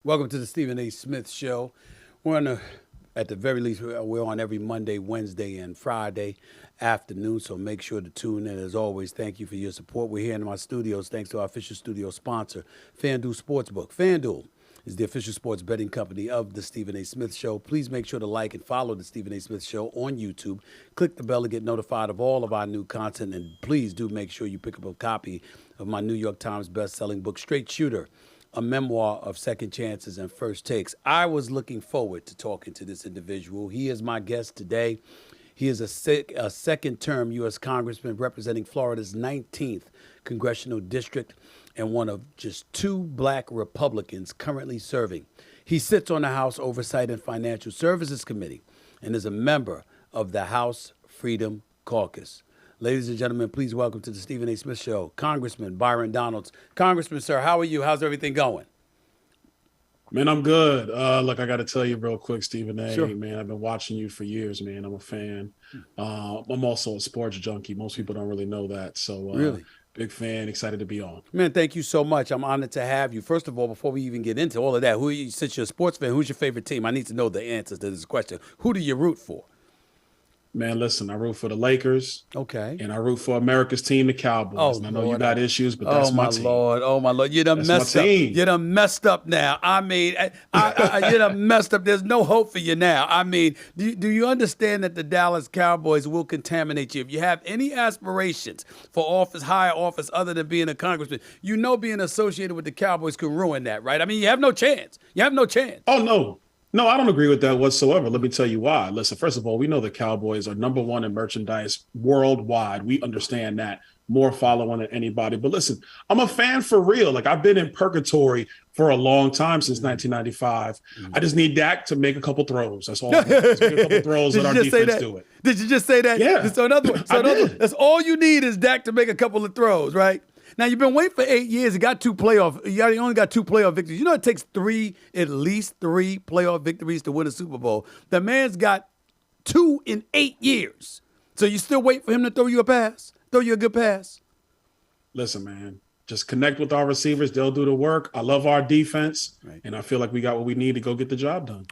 Welcome to the Stephen A. Smith Show. We're on at the very least, we're on every Monday, Wednesday, and Friday afternoon, so make sure to tune in. As always, thank you for your support. We're here in my studios thanks to our official studio sponsor, FanDuel Sportsbook. FanDuel is the official sports betting company of the Stephen A. Smith Show. Please make sure to like and follow the Stephen A. Smith Show on YouTube. Click the bell to get notified of all of our new content, and please do make sure you pick up a copy of my New York Times best-selling book, Straight Shooter, a memoir of second chances and first takes. I was looking forward to talking to this individual. He is my guest today. He is a second-term U.S. Congressman representing Florida's 19th congressional district and one of just two black Republicans currently serving. He sits on the House Oversight and Financial Services Committee and is a member of the House Freedom Caucus. Ladies and gentlemen, please welcome to the Stephen A. Smith Show, Congressman Byron Donalds. Congressman, sir, how are you? How's everything going? Man, I'm good. Look, I got to tell you real quick, Stephen A. Sure. Man, I've been watching you for years, man. I'm a fan. I'm also a sports junkie. Most people don't really know that. So, Really? Big fan, excited to be on. Man, thank you so much. I'm honored to have you. First of all, before we even get into all of that, since you're a sports fan, who's your favorite team? I need to know the answers to this question. Who do you root for? Man, listen, I root for the Lakers. Okay. And I root for America's team, the Cowboys. Oh, and I know Lord. you got issues, but that's my team. Oh, my Lord. You done That's messed my up. team. You done messed up now. I mean, you done messed up. There's no hope for you now. I mean, do you understand that the Dallas Cowboys will contaminate you? If you have any aspirations for office, higher office other than being a congressman, you know being associated with the Cowboys could ruin that, right? I mean, you have no chance. You have no chance. Oh, no. No, I don't agree with that whatsoever. Let me tell you why. Listen, first of all, we know the Cowboys are number one in merchandise worldwide. We understand that. More following than anybody. But listen, I'm a fan for real. Like, I've been in purgatory for a long time, since 1995. I just need Dak to make a couple throws. That's all. Just make a couple throws and our defense do it. Did you just say that? Yeah. So in other words, that's all you need is Dak to make a couple of throws, right? Now, you've been waiting for 8 years. You only got two playoff victories. You know it takes at least three playoff victories to win a Super Bowl. The man's got 2 in 8 years. So you still wait for him to throw you a good pass? Listen, man, just connect with our receivers. They'll do the work. I love our defense, Right. and I feel like we got what we need to go get the job done.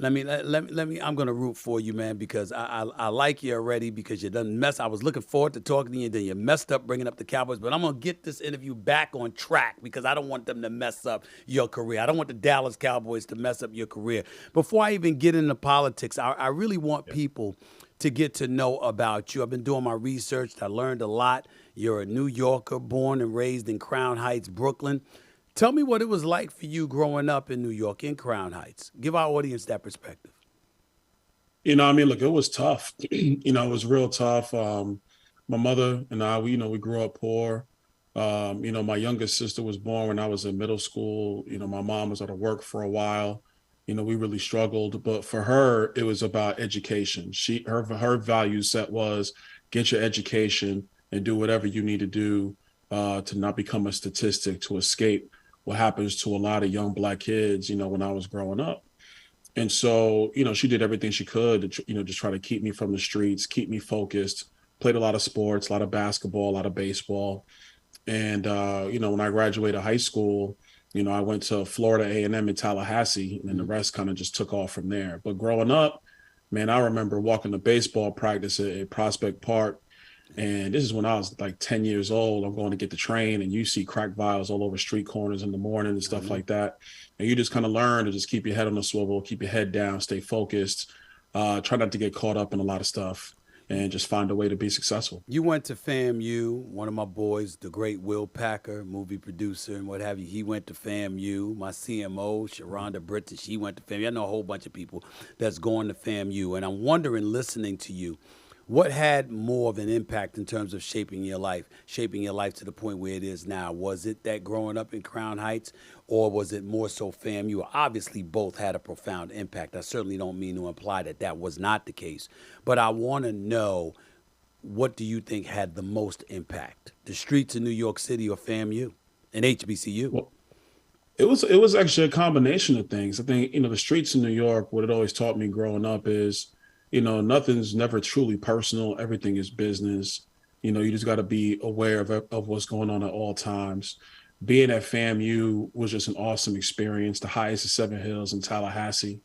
Let me. I'm gonna root for you, man, because I like you already. Because you done mess. I was looking forward to talking to you. Then you messed up bringing up the Cowboys. But I'm gonna get this interview back on track because I don't want them to mess up your career. I don't want the Dallas Cowboys to mess up your career. Before I even get into politics, I really want people to get to know about you. I've been doing my research. I learned a lot. You're a New Yorker, born and raised in Crown Heights, Brooklyn. Tell me what it was like for you growing up in New York, in Crown Heights. Give our audience that perspective. Look, it was tough. It was real tough. My mother and I, we grew up poor. My youngest sister was born when I was in middle school. My mom was out of work for a while. We really struggled. But for her, it was about education. Her value set was get your education and do whatever you need to do to not become a statistic, to escape what happens to a lot of young black kids, when I was growing up. And so, she did everything she could to, just try to keep me from the streets, keep me focused, played a lot of sports, a lot of basketball, a lot of baseball. And, when I graduated high school, I went to Florida A&M in Tallahassee, and then the rest kind of just took off from there. But growing up, man, I remember walking to baseball practice at Prospect Park. And this is when I was like 10 years old. I'm going to get the train, and you see crack vials all over street corners in the morning and stuff like that. And you just kind of learn to just keep your head on the swivel, keep your head down, stay focused, try not to get caught up in a lot of stuff, and just find a way to be successful. You went to FAMU, one of my boys, the great Will Packer, movie producer and what have you. He went to FAMU. My CMO, Sharonda Britton, she went to FAMU. I know a whole bunch of people that's going to FAMU. And I'm wondering, listening to you, what had more of an impact in terms of shaping your life to the point where it is now? Was it that growing up in Crown Heights, or was it more so FAMU? Obviously, both had a profound impact. I certainly don't mean to imply that that was not the case, but I want to know, what do you think had the most impact? The streets of New York City or FAMU and HBCU? Well, it was actually a combination of things. I think, the streets in New York, what it always taught me growing up is, nothing's never truly personal. Everything is business. You just got to be aware of what's going on at all times. being at FAMU was just an awesome experience, the highest of 7 hills in Tallahassee.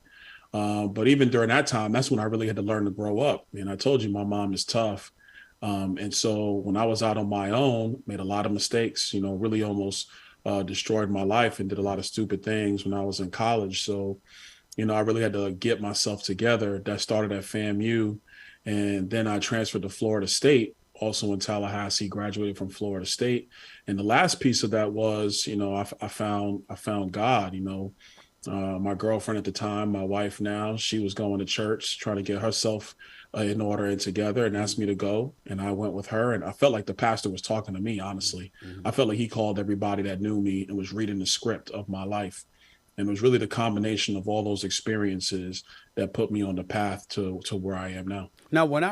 But even during that time, that's when I really had to learn to grow up. And I told you my mom is tough. And so when I was out on my own, made a lot of mistakes, really almost destroyed my life and did a lot of stupid things when I was in college. So, I really had to get myself together. That started at FAMU. And then I transferred to Florida State, also in Tallahassee, graduated from Florida State. And the last piece of that was, I found God. My girlfriend at the time, my wife now, she was going to church, trying to get herself in order and together, and asked me to go. And I went with her, and I felt like the pastor was talking to me, honestly. I felt like he called everybody that knew me and was reading the script of my life. And it was really the combination of all those experiences that put me on the path to where I am now. Now, when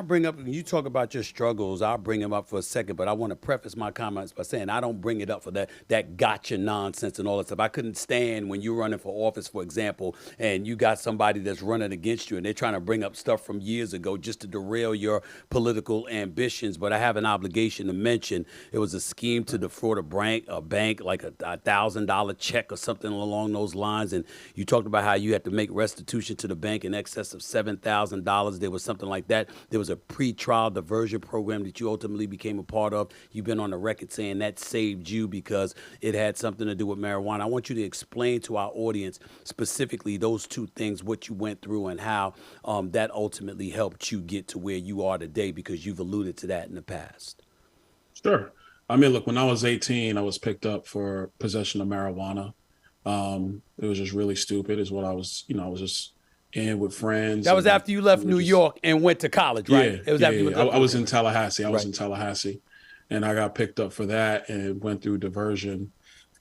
you talk about your struggles, I'll bring them up for a second, but I want to preface my comments by saying I don't bring it up for that gotcha nonsense and all that stuff. I couldn't stand when you're running for office, for example, and you got somebody that's running against you and they're trying to bring up stuff from years ago just to derail your political ambitions. But I have an obligation to mention it was a scheme to defraud a bank like a $1,000 check or something along those lines. And you talked about how you had to make restitution to the bank in excess of $7,000. There was something like that. There was a pre-trial diversion program that you ultimately became a part of. You've been on the record saying that saved you because it had something to do with marijuana. I want you to explain to our audience specifically those two things, what you went through and how that ultimately helped you get to where you are today, because you've alluded to that in the past. Sure. I mean, look, when I was 18, I was picked up for possession of marijuana. It was just really stupid is what I was just in with friends. That was after you left New York and went to college, right? Yeah, It was yeah, after you yeah. I was in Tallahassee. Right. In Tallahassee, and I got picked up for that and went through diversion.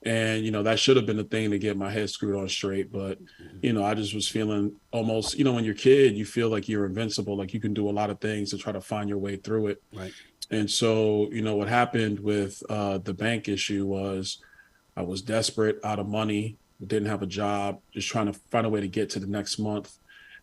And, that should have been the thing to get my head screwed on straight. But, I just was feeling almost, when you're a kid, you feel like you're invincible, like you can do a lot of things to try to find your way through it. Right. And so, what happened with the bank issue was I was desperate, out of money, didn't have a job, just trying to find a way to get to the next month.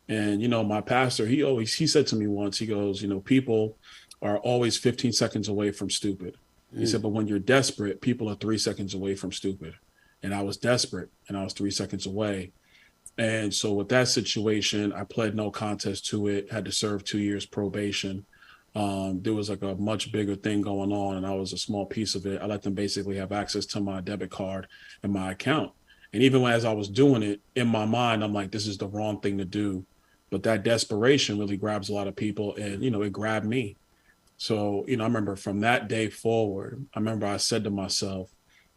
And, my pastor, he said to me once, he goes, people are always 15 seconds away from stupid. He said, but when you're desperate, people are 3 seconds away from stupid. And I was desperate and I was 3 seconds away. And so with that situation, I pled no contest to it, had to serve 2 years probation. There was like a much bigger thing going on and I was a small piece of it. I let them basically have access to my debit card and my account. And even as I was doing it, in my mind, I'm like, this is the wrong thing to do. But that desperation really grabs a lot of people and, it grabbed me. So, I remember from that day forward, I said to myself,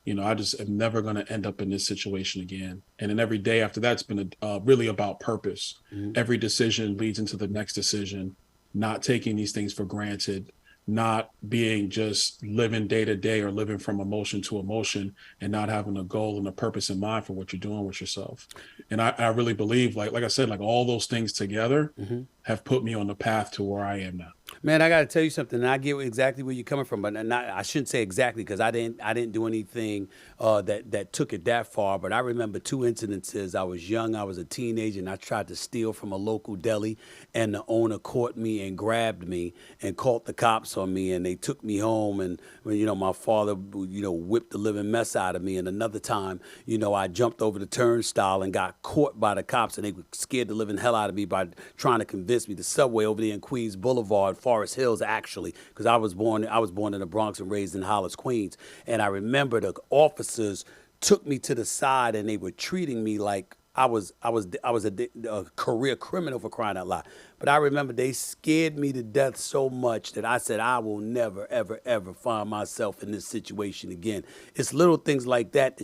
I just am never going to end up in this situation again. And then every day after that's been really about purpose. Mm-hmm. Every decision leads into the next decision, not taking these things for granted, not being just living day to day or living from emotion to emotion and not having a goal and a purpose in mind for what you're doing with yourself. And I really believe, like I said, like all those things together have put me on the path to where I am now. Man, I got to tell you something. And I get exactly where you're coming from, but I shouldn't say exactly because I didn't do anything that took it that far. But I remember two incidences. I was young, I was a teenager, and I tried to steal from a local deli, and the owner caught me and grabbed me and called the cops on me, and they took me home. And my father, whipped the living mess out of me. And another time, I jumped over the turnstile and got caught by the cops, and they scared the living hell out of me by trying to convince me. The subway over there in Queens Boulevard, Forest Hills, actually, because I was born in the Bronx and raised in Hollis, Queens. And I remember the officers took me to the side and they were treating me like I was a career criminal, for crying out loud. But I remember they scared me to death so much that I said, I will never, ever, ever find myself in this situation again. It's little things like that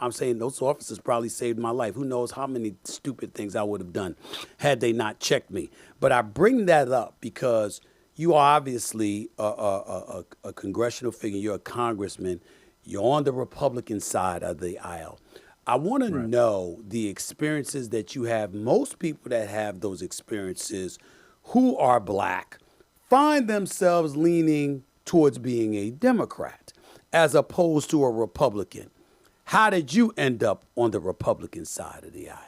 I'm saying those officers probably saved my life. Who knows how many stupid things I would have done had they not checked me. But I bring that up because you are obviously a congressional figure. You're a congressman. You're on the Republican side of the aisle. I want to know the experiences that you have. Most people that have those experiences who are black find themselves leaning towards being a Democrat as opposed to a Republican. How did you end up on the Republican side of the aisle?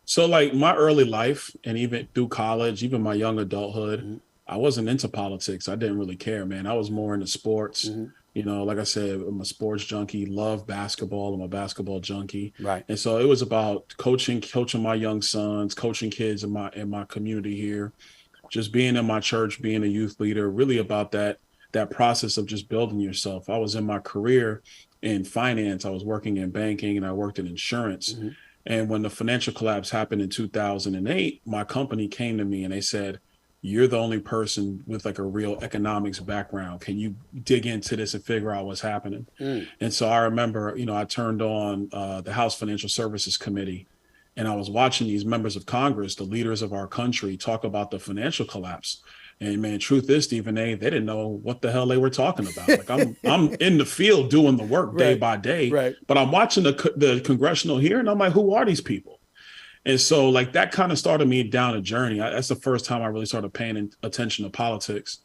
So like my early life and even through college, even my young adulthood, I wasn't into politics. I didn't really care, man. I was more into sports. You know, like I said, I'm a sports junkie, love basketball. I'm a basketball junkie. Right. And so it was about coaching my young sons, coaching kids in my community here, just being in my church, being a youth leader, really about that process of just building yourself. I was in my career in finance. I was working in banking and I worked in insurance. Mm-hmm. And when the financial collapse happened in 2008, my company came to me and they said, "You're the only person with like a real economics background. Can you dig into this and figure out what's happening?" And so I remember, you know, I turned on the House Financial Services Committee, and I was watching these members of Congress, the leaders of our country, talk about the financial collapse. And man, truth is, Stephen A., they didn't know what the hell they were talking about. Like I'm in the field doing the work day Right. by day, Right. but I'm watching the congressional hearing. I'm like, who are these people? And so like that kind of started me down a journey. That's the first time I really started paying attention to politics.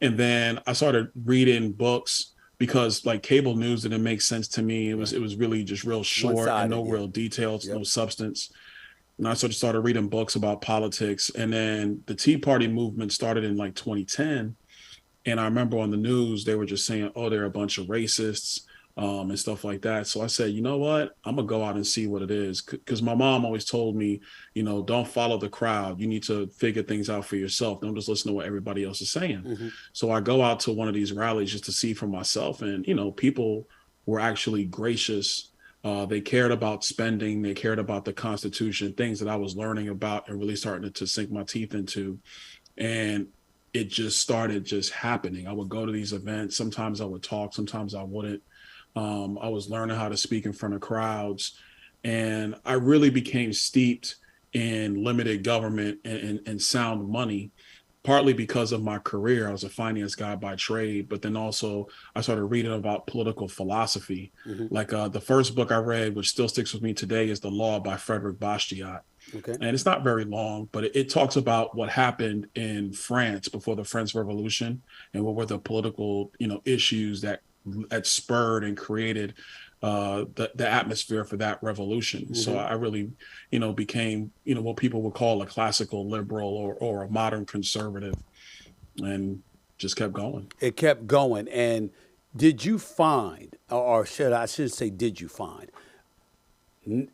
And then I started reading books because like cable news didn't make sense to me. It was really just real short and no real details, no substance. And I sort of started reading books about politics. And then the Tea Party movement started in like 2010. And I remember on the news, they were just saying, oh, they're a bunch of racists and stuff like that. So I said, you know what? I'm going to go out and see what it is. Because my mom always told me, you know, don't follow the crowd. You need to figure things out for yourself. Don't just listen to what everybody else is saying. Mm-hmm. So I go out to one of these rallies just to see for myself. And, you know, people were actually gracious. They cared about spending. They cared about the Constitution, things that I was learning about and really starting to sink my teeth into. And it just started just happening. I would go to these events. Sometimes I would talk. Sometimes I wouldn't. I was learning how to speak in front of crowds. And I really became steeped in limited government and sound money, partly because of my career. I was a finance guy by trade, but then also I started reading about political philosophy. Mm-hmm. Like the first book I read, which still sticks with me today, is The Law by Frederick Bastiat. Okay. And it's not very long, but it talks about what happened in France before the French Revolution and what were the political, you know, issues that spurred and created the atmosphere for that revolution. Mm-hmm. So I really, you know, became, you know, what people would call a classical liberal or a modern conservative, and just kept going. It kept going. And did you find, or I should say, did you find,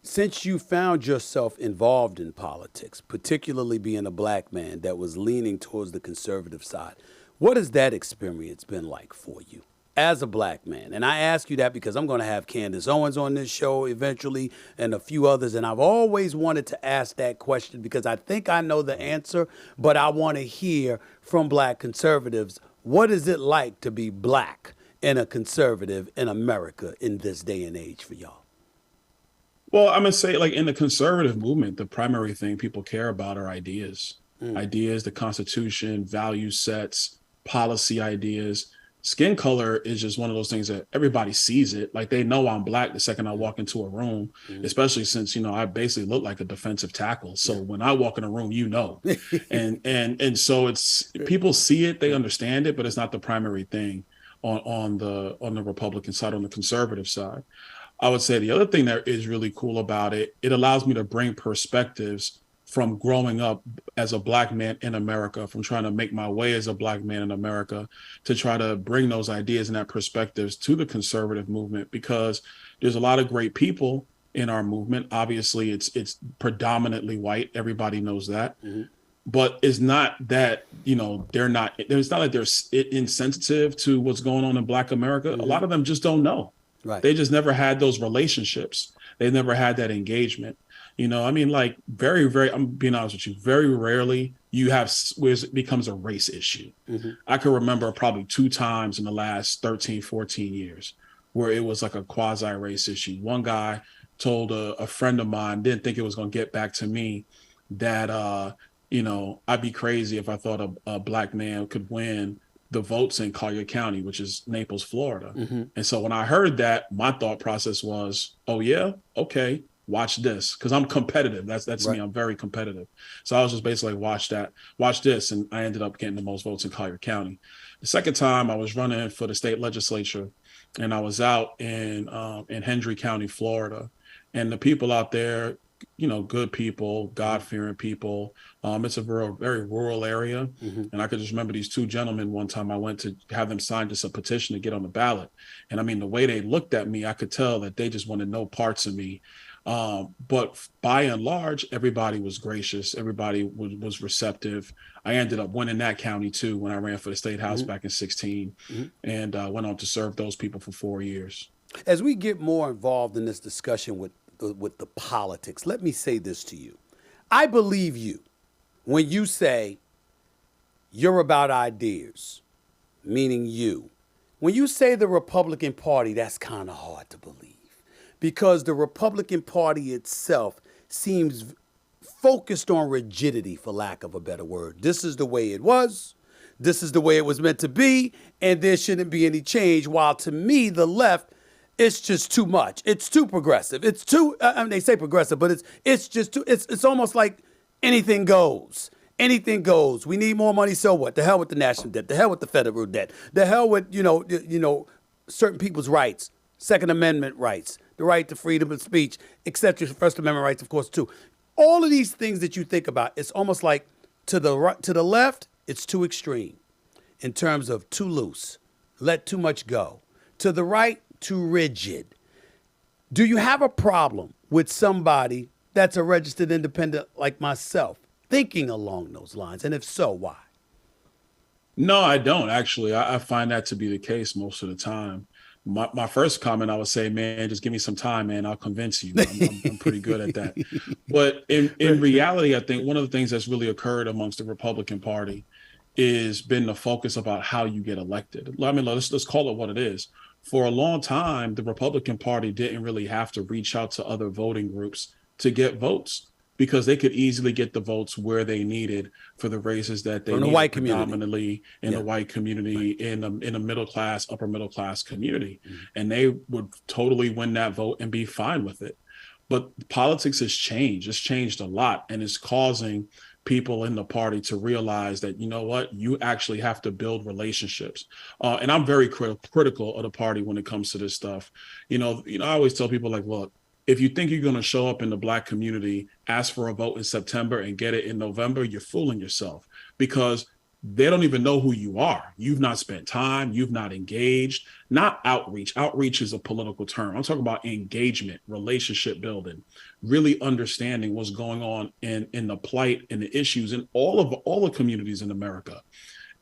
since you found yourself involved in politics, particularly being a black man that was leaning towards the conservative side, what has that experience been like for you as a black man? And I ask you that because I'm going to have Candace Owens on this show eventually and a few others. And I've always wanted to ask that question because I think I know the answer, but I want to hear from black conservatives, what is it like to be black and a conservative in America in this day and age for y'all? Well, I'm going to say, like, in the conservative movement, the primary thing people care about are ideas. Ideas, the Constitution, value sets, policy ideas. Skin color is just one of those things that everybody sees it. Like, they know I'm black the second I walk into a room, especially since, you know, I basically look like a defensive tackle. So when I walk in a room, you know. and so it's, people see it, they understand it, but it's not the primary thing on the Republican side, on the conservative side. I would say the other thing that is really cool about it, it allows me to bring perspectives from growing up as a black man in America, from trying to make my way as a black man in America, to try to bring those ideas and that perspectives to the conservative movement, because there's a lot of great people in our movement. Obviously, it's predominantly white. Everybody knows that. Mm-hmm. But it's not that, you know, it's not like they're insensitive to what's going on in Black America. Mm-hmm. A lot of them just don't know. Right. They just never had those relationships. They never had that engagement. You know, I mean, like very, very, I'm being honest with you, very rarely you have where it becomes a race issue. Mm-hmm. I can remember probably 2 times in the last 13, 14 years where it was like a quasi race issue. One guy told a friend of mine, didn't think it was going to get back to me, that, you know, I'd be crazy if I thought a black man could win the votes in Collier County, which is Naples, Florida. Mm-hmm. And so when I heard that, my thought process was, oh yeah, okay, watch this. Cause I'm competitive. That's right. Me. I'm very competitive. So I was just basically watch this. And I ended up getting the most votes in Collier County. The second time I was running for the state legislature, and I was out in Hendry County, Florida. And the people out there, good people, God-fearing people. It's a very rural area. And I could just remember these two gentlemen one time I went to have them sign just a petition to get on the ballot. And I mean, the way they looked at me, I could tell that they just wanted no parts of me. But by and large, everybody was gracious. Everybody was receptive. I ended up winning that county too when I ran for the state house back in 2016, and went on to serve those people for 4 years. As we get more involved in this discussion with the politics, let me say this to you. I believe you when you say you're about ideas, meaning you. When you say the Republican Party, that's kind of hard to believe because the Republican Party itself seems focused on rigidity, for lack of a better word. This is the way it was. This is the way it was meant to be, and there shouldn't be any change. While to me, the left, it's just too much. It's too progressive. It's too, they say progressive, but it's just too, it's almost like anything goes. Anything goes. We need more money, so what? The hell with the national debt. The hell with the federal debt. The hell with, certain people's rights, Second Amendment rights, the right to freedom of speech, etc. First Amendment rights, of course, too. All of these things that you think about, it's almost like to the right, to the left, it's too extreme in terms of too loose, let too much go. To the right, too rigid. Do you have a problem with somebody that's a registered independent like myself thinking along those lines? And if so, why? No, I don't actually. I find that to be the case most of the time. My first comment, I would say, man, just give me some time, man. I'll convince you. I'm pretty good at that. But in reality, I think one of the things that's really occurred amongst the Republican Party is been the focus about how you get elected. I mean, let's call it what it is. For a long time, the Republican Party didn't really have to reach out to other voting groups to get votes because they could easily get the votes where they needed for the races that they needed, white predominantly in the white community, in a middle class, upper middle class community. And they would totally win that vote and be fine with it. But politics has changed. It's changed a lot, and it's causing people in the party to realize that, you know what, you actually have to build relationships. And I'm very critical of the party when it comes to this stuff. I always tell people, like, look, if you think you're going to show up in the Black community, ask for a vote in September and get it in November, you're fooling yourself because they don't even know who you are. You've not spent time. You've not engaged. Not outreach. Outreach is a political term. I'm talking about engagement, relationship building, really understanding what's going on in the plight and the issues in all the communities in America.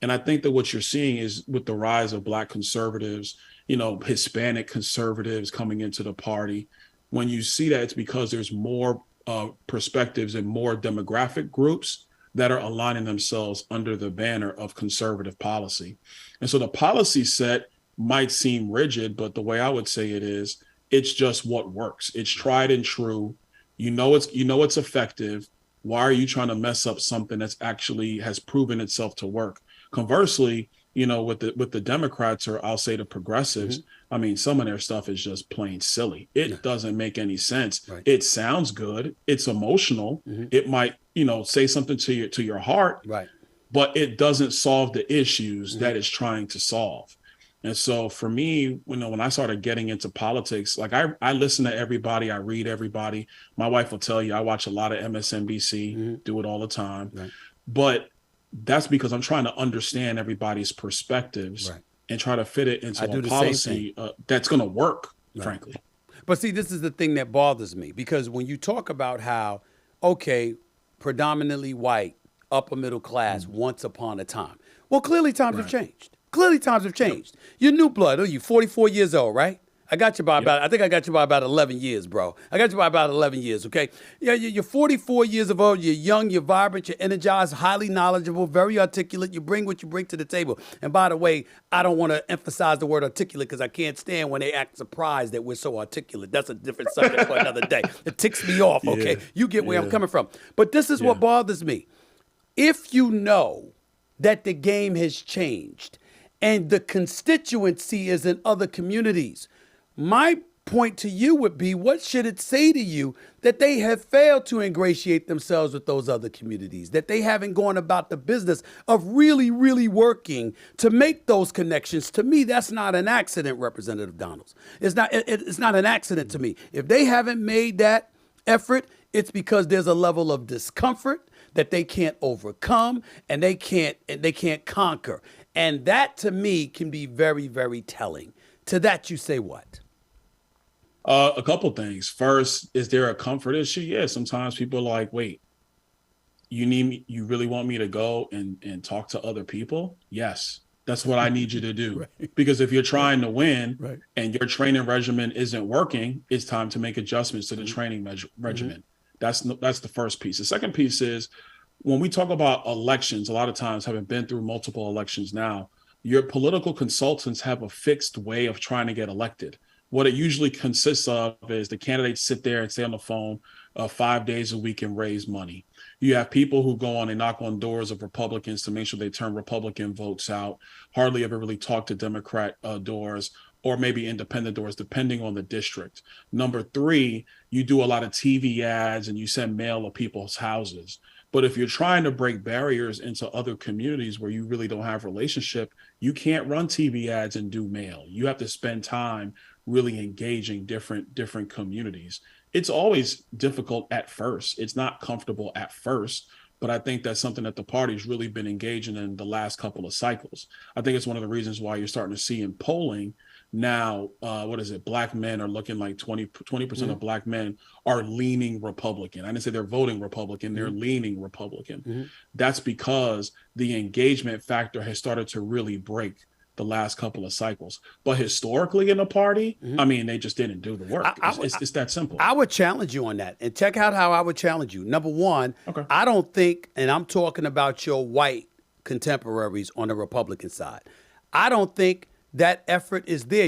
And I think that what you're seeing is with the rise of Black conservatives, Hispanic conservatives coming into the party. When you see that, it's because there's more perspectives and more demographic groups that are aligning themselves under the banner of conservative policy. And so the policy set might seem rigid, but the way I would say it is, it's just what works. It's tried and true. It's effective. Why are you trying to mess up something that's actually has proven itself to work? Conversely, with the Democrats, or I'll say the progressives, I mean, some of their stuff is just plain silly. It doesn't make any sense. Right. It sounds good. It's emotional. It might, say something to your heart, right? But it doesn't solve the issues that it's trying to solve. And so for me, when I started getting into politics, like I listen to everybody, I read everybody. My wife will tell you, I watch a lot of MSNBC, do it all the time. Right. But that's because I'm trying to understand everybody's perspectives and try to fit it into a policy that's going to work, frankly. But see, this is the thing that bothers me, because when you talk about how, okay, predominantly white, upper middle class, once upon a time. Well, clearly times have changed. Clearly times have changed. You're new blood. You're 44 years old, right? I got you by I think I got you by about 11 years, bro. I got you by about 11 years, okay? Yeah, you're 44 years of old. You're young, you're vibrant, you're energized, highly knowledgeable, very articulate. You bring what you bring to the table. And by the way, I don't want to emphasize the word articulate because I can't stand when they act surprised that we're so articulate. That's a different subject for another day. It ticks me off, okay? You get where I'm coming from. But this is what bothers me. If you know that the game has changed and the constituency is in other communities, my point to you would be, what should it say to you that they have failed to ingratiate themselves with those other communities, that they haven't gone about the business of really, really working to make those connections? To me, that's not an accident, Representative Donalds. It's not an accident to me. If they haven't made that effort, It's because there's a level of discomfort that they can't overcome and they can't conquer. And that to me can be very, very telling. To that you say what? A couple things. First, is there a comfort issue? Yeah, sometimes people are like, wait, you need me, you really want me to go and talk to other people? Yes. That's what I need you to do. Right. Because if you're trying to win right. and your training regimen isn't working, it's time to make adjustments to the training regimen. That's the first piece. The second piece is when we talk about elections, a lot of times, having been through multiple elections now, your political consultants have a fixed way of trying to get elected. What it usually consists of is the candidates sit there and stay on the phone 5 days a week and raise money. You have people who go on and knock on doors of Republicans to make sure they turn Republican votes out, hardly ever really talk to Democrat doors or maybe independent doors, depending on the district. Number three, you do a lot of TV ads and you send mail to people's houses. But if you're trying to break barriers into other communities where you really don't have relationship, you can't run TV ads and do mail. You have to spend time really engaging different communities. It's always difficult at first. It's not comfortable at first, but I think that's something that the party's really been engaging in the last couple of cycles. I think it's one of the reasons why you're starting to see in polling now, Black men are looking like 20% of Black men are leaning Republican. I didn't say they're voting Republican, they're leaning Republican. That's because the engagement factor has started to really break the last couple of cycles. But historically in the party, I mean, they just didn't do the work. It's that simple. I would challenge you on that. And check out how I would challenge you. Number one, I don't think, and I'm talking about your white contemporaries on the Republican side, I don't think that effort is there,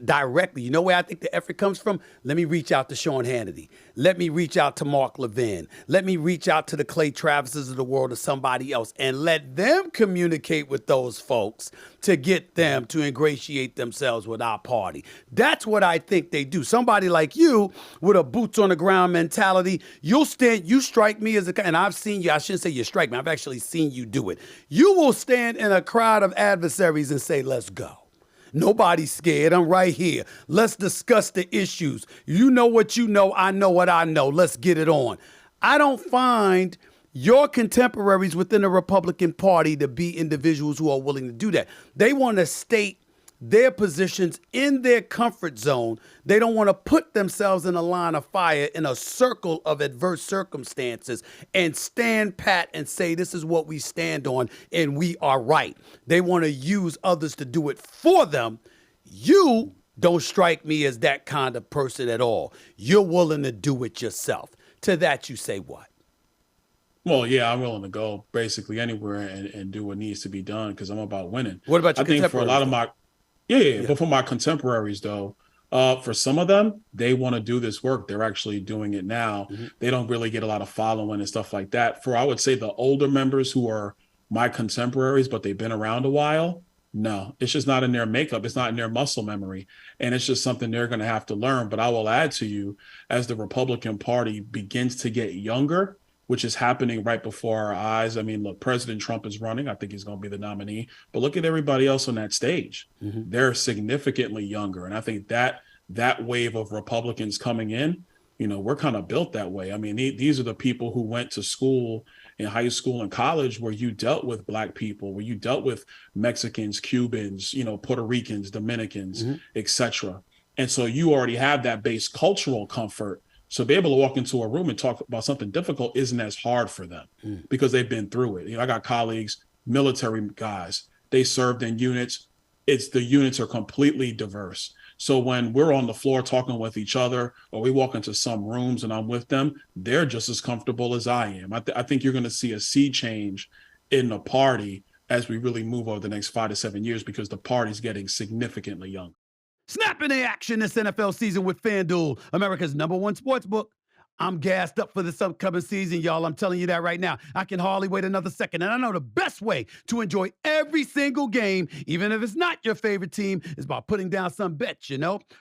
directly. You know where I think the effort comes from? Let me reach out to Sean Hannity. Let me reach out to Mark Levin. Let me reach out to the Clay Travises of the world or somebody else and let them communicate with those folks to get them to ingratiate themselves with our party. That's what I think they do. Somebody like you with a boots on the ground mentality, you strike me as and I've seen you, I shouldn't say you strike me, I've actually seen you do it. You will stand in a crowd of adversaries and say, let's go. Nobody's scared. I'm right here. Let's discuss the issues. You know what you know. I know what I know. Let's get it on. I don't find your contemporaries within the Republican Party to be individuals who are willing to do that. They want to state their positions in their comfort zone. They don't want to put themselves in a line of fire in a circle of adverse circumstances and stand pat and say, this is what we stand on and we are right. They want to use others to do it for them. You don't strike me as that kind of person at all. You're willing to do it yourself. To that you say what? Well, yeah, I'm willing to go basically anywhere and do what needs to be done because I'm about winning. What about your I think for a lot of my Yeah. But for my contemporaries, though, for some of them, they want to do this work. They're actually doing it now. They don't really get a lot of following and stuff like that. For, I would say, the older members who are my contemporaries, but they've been around a while, no, it's just not in their makeup. It's not in their muscle memory. And it's just something they're going to have to learn. But I will add to you, as the Republican Party begins to get younger, which is happening right before our eyes. I mean, look, President Trump is running. I think he's going to be the nominee. But look at everybody else on that stage. They're significantly younger. And I think that wave of Republicans coming in, we're kind of built that way. I mean, these are the people who went to school, in high school and college, where you dealt with Black people, where you dealt with Mexicans, Cubans, Puerto Ricans, Dominicans, etc. And so you already have that base cultural comfort. So be able to walk into a room and talk about something difficult isn't as hard for them because they've been through it. I got colleagues, military guys, they served in units. The units are completely diverse. So when we're on the floor talking with each other, or we walk into some rooms and I'm with them, they're just as comfortable as I am. I think you're going to see a sea change in the party as we really move over the next 5 to 7 years because the party's getting significantly younger. Snap into action this NFL season with FanDuel, America's #1 sportsbook. I'm gassed up for this upcoming season, y'all. I'm telling you that right now. I can hardly wait another second. And I know the best way to enjoy every single game, even if it's not your favorite team, is by putting down some bets,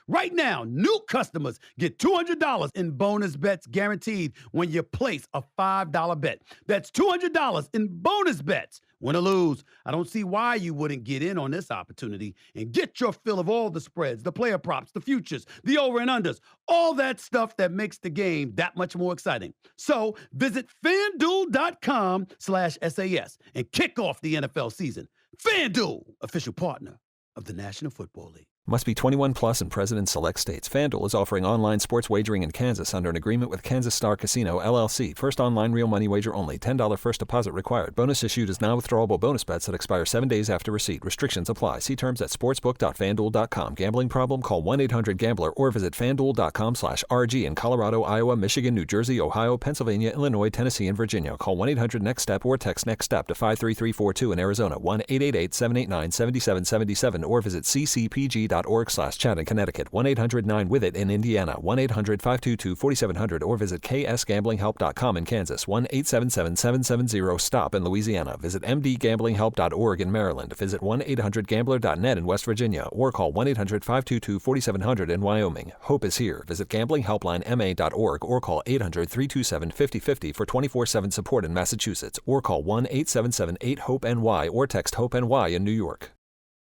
Right now, new customers get $200 in bonus bets guaranteed when you place a $5 bet. That's $200 in bonus bets Win or lose, I don't see why you wouldn't get in on this opportunity and get your fill of all the spreads, the player props, the futures, the over and unders, all that stuff that makes the game that much more exciting. So visit FanDuel.com/SAS and kick off the NFL season. FanDuel, official partner of the National Football League. Must be 21 plus and present in select states. FanDuel is offering online sports wagering in Kansas under an agreement with Kansas Star Casino, LLC. First online real money wager only. $10 first deposit required. Bonus issued is non-withdrawable bonus bets that expire 7 days after receipt. Restrictions apply. See terms at sportsbook.fanduel.com. Gambling problem? Call 1-800-GAMBLER or visit fanduel.com/RG in Colorado, Iowa, Michigan, New Jersey, Ohio, Pennsylvania, Illinois, Tennessee, and Virginia. Call 1-800-NEXT-STEP or text NEXT-STEP to 53342 in Arizona. 1-888-789-7777 or visit ccpg.org/chat in Connecticut. 1-800-9-WITH-IT in Indiana. 1-800-522-4700 or visit ksgamblinghelp.com in Kansas. 1-877-770-STOP in Louisiana. Visit mdgamblinghelp.org in Maryland. Visit 1-800-GAMBLER.net in West Virginia or call 1-800-522-4700 in Wyoming. Hope is here. Visit gamblinghelplinema.org or call 800-327-5050 for 24/7 support in Massachusetts or call 1-877-8-HOPE-NY or text HOPE-NY in New York.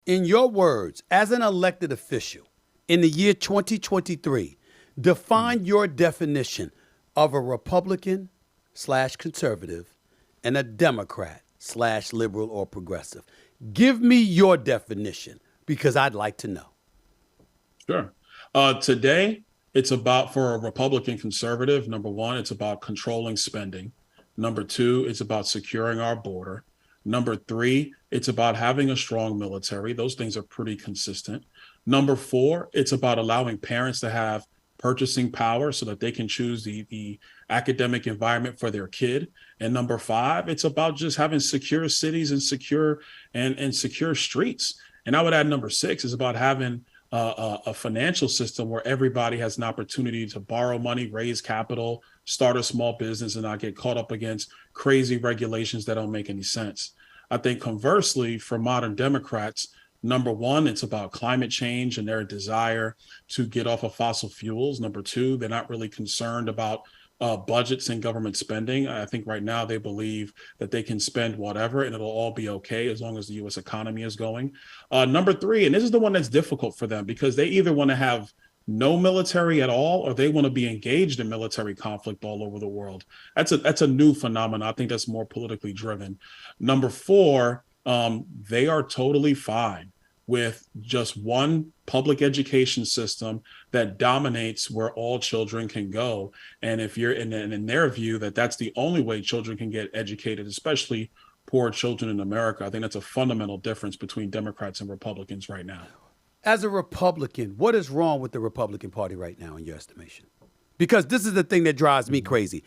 In your words, as an elected official in the year 2023, define your definition of a Republican/conservative and a Democrat/liberal or progressive. Give me your definition because I'd like to know. Sure. Today, it's about, for a Republican conservative, number one, it's about controlling spending. Number two, it's about securing our border. Number three, it's about having a strong military. Those things are pretty consistent. Number four, it's about allowing parents to have purchasing power so that they can choose the academic environment for their kid. And number five, it's about just having secure cities and secure streets. And I would add number six is about having a financial system where everybody has an opportunity to borrow money, raise capital, start a small business, and not get caught up against crazy regulations that don't make any sense. I think conversely, for modern Democrats, number one, it's about climate change and their desire to get off of fossil fuels. Number two, they're not really concerned about budgets and government spending. I think right now they believe that they can spend whatever and it'll all be okay as long as the U.S. economy is going. Number three, and this is the one that's difficult for them because they either want to have no military at all or they want to be engaged in military conflict all over the world. That's a new phenomenon. I think that's more politically driven. Number four, they are totally fine with just one public education system that dominates where all children can go. And if you're in their view that that's the only way children can get educated, especially poor children in America, I think that's a fundamental difference between Democrats and Republicans right now. As a Republican, what is wrong with the Republican Party right now in your estimation? Because this is the thing that drives me crazy.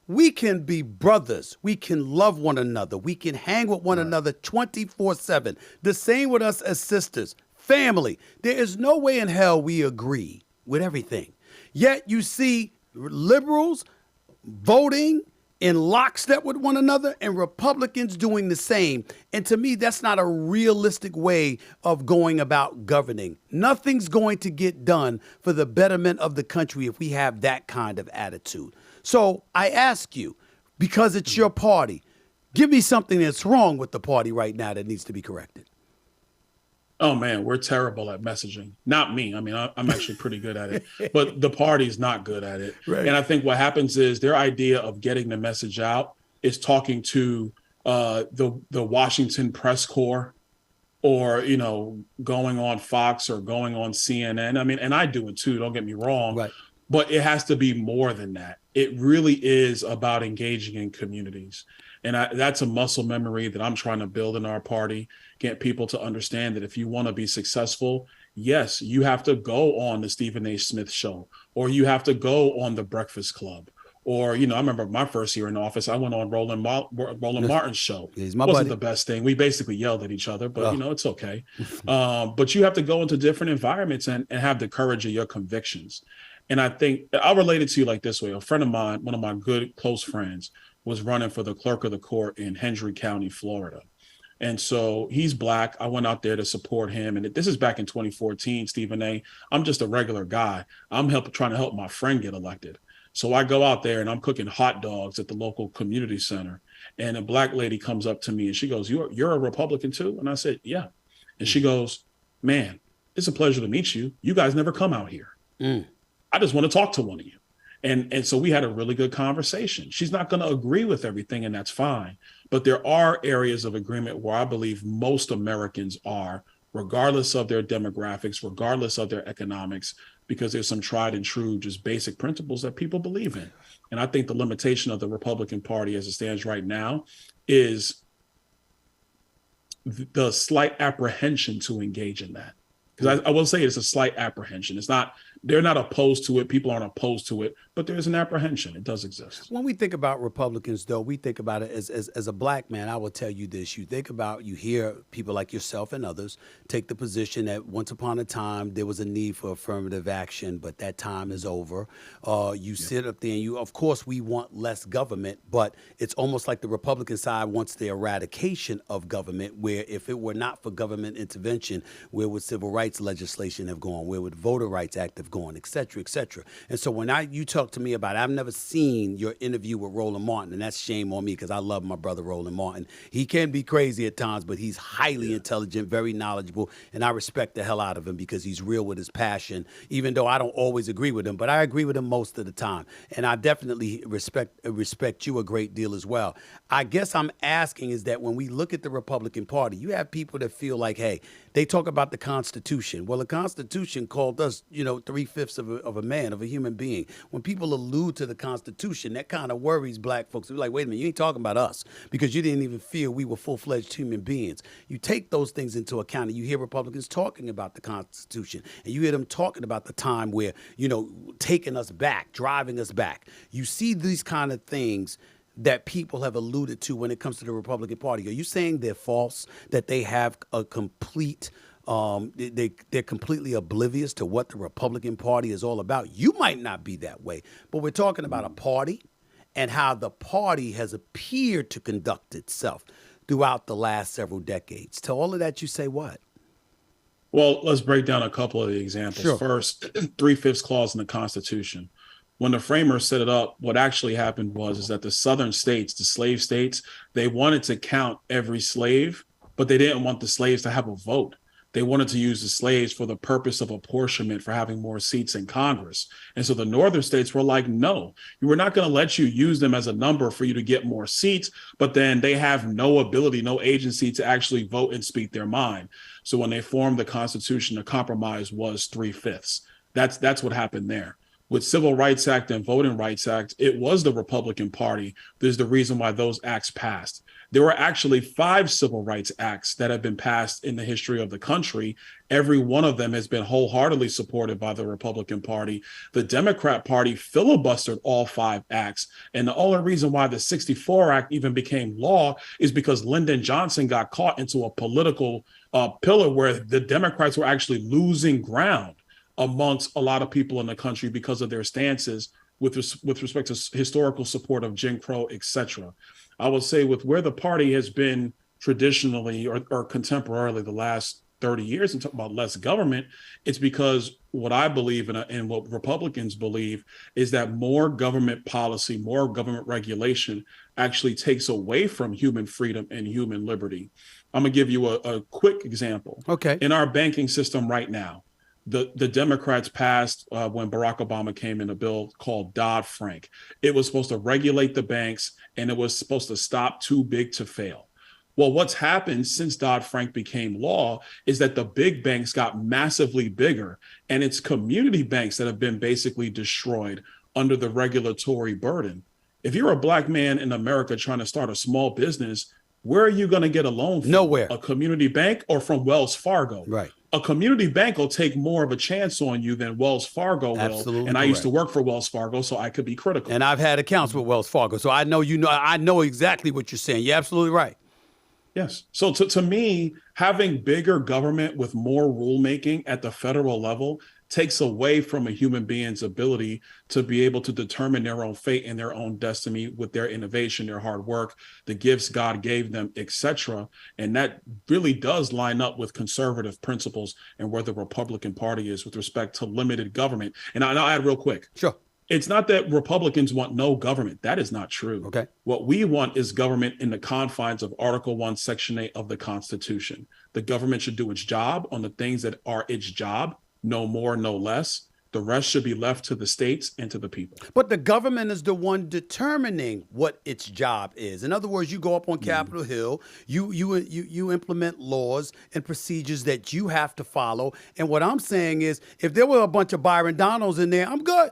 We can be brothers. We can love one another. We can hang with one another 24/7. The same with us as sisters, family. There is no way in hell we agree with everything. Yet you see liberals voting in lockstep with one another and Republicans doing the same. And to me, that's not a realistic way of going about governing. Nothing's going to get done for the betterment of the country if we have that kind of attitude. So I ask you, because it's your party, give me something that's wrong with the party right now that needs to be corrected. Oh, man, we're terrible at messaging. Not me. I mean, I'm actually pretty good at it, but the party's not good at it. Right. And I think what happens is their idea of getting the message out is talking to the Washington press corps or, going on Fox or going on CNN. I mean, and I do it too, don't get me wrong. Right. But it has to be more than that. It really is about engaging in communities. And that's a muscle memory that I'm trying to build in our party, get people to understand that if you want to be successful, yes, you have to go on the Stephen A. Smith show, or you have to go on the Breakfast Club. Or, I remember my first year in office, I went on Roland Martin's show. It wasn't the best thing. We basically yelled at each other, but, it's okay. But you have to go into different environments and have the courage of your convictions. And I think I'll relate it to you like this way. A friend of mine, one of my good close friends, was running for the clerk of the court in Hendry County, Florida. And so he's Black. I went out there to support him. And this is back in 2014, Stephen A. I'm just a regular guy. I'm trying to help my friend get elected. So I go out there and I'm cooking hot dogs at the local community center. And a black lady comes up to me and she goes, you're a Republican too? And I said, yeah. And she goes, man, it's a pleasure to meet you. You guys never come out here. I just want to talk to one of you. And so we had a really good conversation. She's not going to agree with everything, and that's fine. But there are areas of agreement where I believe most Americans are, regardless of their demographics, regardless of their economics, because there's some tried and true, just basic principles that people believe in. And I think the limitation of the Republican Party as it stands right now is the slight apprehension to engage in that. Because I will say it's a slight apprehension. It's not, they're not opposed to it. People aren't opposed to it, but there's an apprehension. It does exist. When we think about Republicans, though, we think about it as a black man. I will tell you this. You think about, you hear people like yourself and others take the position that once upon a time there was a need for affirmative action, but that time is over. Sit up there and of course, we want less government, but it's almost like the Republican side wants the eradication of government, where if it were not for government intervention, where would civil rights legislation have gone? Where would the Voter Rights Act have gone, et cetera, et cetera? And so when you talk to me about it, I've never seen your interview with Roland Martin, and that's shame on me because I love my brother Roland Martin. He can be crazy at times, but he's highly intelligent, very knowledgeable, and I respect the hell out of him because he's real with his passion, even though I don't always agree with him, but I agree with him most of the time. And I definitely respect you a great deal as well. I guess I'm asking is that when we look at the Republican Party, you have people that feel like, hey, they talk about the Constitution. Well, the Constitution called us, 3/5 of a man, of a human being. When people allude to the Constitution, that kind of worries black folks. They're like, wait a minute, you ain't talking about us because you didn't even feel we were full-fledged human beings. You take those things into account and you hear Republicans talking about the Constitution and you hear them talking about the time where, taking us back, driving us back. You see these kind of things that people have alluded to when it comes to the Republican Party. Are you saying they're false, that they have a complete, they're completely oblivious to what the Republican Party is all about? You might not be that way, but we're talking about a party and how the party has appeared to conduct itself throughout the last several decades. To all of that, you say what? Well, let's break down a couple of the examples. Sure. First, 3/5 clause in the Constitution. When the framers set it up, what actually happened is that the southern states, the slave states, they wanted to count every slave, but they didn't want the slaves to have a vote. They wanted to use the slaves for the purpose of apportionment, for having more seats in Congress. And so the northern states were like, no, we're not going to let you use them as a number for you to get more seats, but then they have no ability, no agency to actually vote and speak their mind. So when they formed the Constitution, the compromise was 3/5. That's what happened there. With Civil Rights Act and Voting Rights Act, it was the Republican Party. There's the reason why those acts passed. There were actually 5 civil rights acts that have been passed in the history of the country. Every one of them has been wholeheartedly supported by the Republican Party. The Democrat Party filibustered all 5 acts. And the only reason why the 64 Act even became law is because Lyndon Johnson got caught into a political pillar where the Democrats were actually losing ground amongst a lot of people in the country because of their stances with respect to historical support of Jim Crow, et cetera. I would say with where the party has been traditionally or contemporarily the last 30 years and talk about less government, it's because what I believe and what Republicans believe is that more government policy, more government regulation actually takes away from human freedom and human liberty. I'm going to give you a quick example. Okay. In our banking system right now, the Democrats passed when Barack Obama came in a bill called Dodd-Frank. It was supposed to regulate the banks and it was supposed to stop too big to fail. Well, what's happened since Dodd-Frank became law is that the big banks got massively bigger and it's community banks that have been basically destroyed under the regulatory burden. If you're a black man in America trying to start a small business, where are you going to get a loan from? Nowhere. A community bank or from Wells Fargo? Right. A community bank will take more of a chance on you than Wells Fargo will. Absolutely and I used to work for Wells Fargo, so I could be critical. And I've had accounts with Wells Fargo, so I know exactly what you're saying. You're absolutely right. Yes. So to me, having bigger government with more rulemaking at the federal level takes away from a human being's ability to be able to determine their own fate and their own destiny with their innovation, their hard work, the gifts God gave them, etc. And that really does line up with conservative principles and where the Republican Party is with respect to limited government. And I'll add real quick. Sure. It's not that Republicans want no government. That is not true. Okay. What we want is government in the confines of Article 1, Section 8 of the Constitution. The government should do its job on the things that are its job, no more, no less. The rest should be left to the states and to the people. But the government is the one determining what its job is. In other words, you go up on Capitol Hill, you implement laws and procedures that you have to follow. And what I'm saying is, if there were a bunch of Byron Donalds in there, I'm good.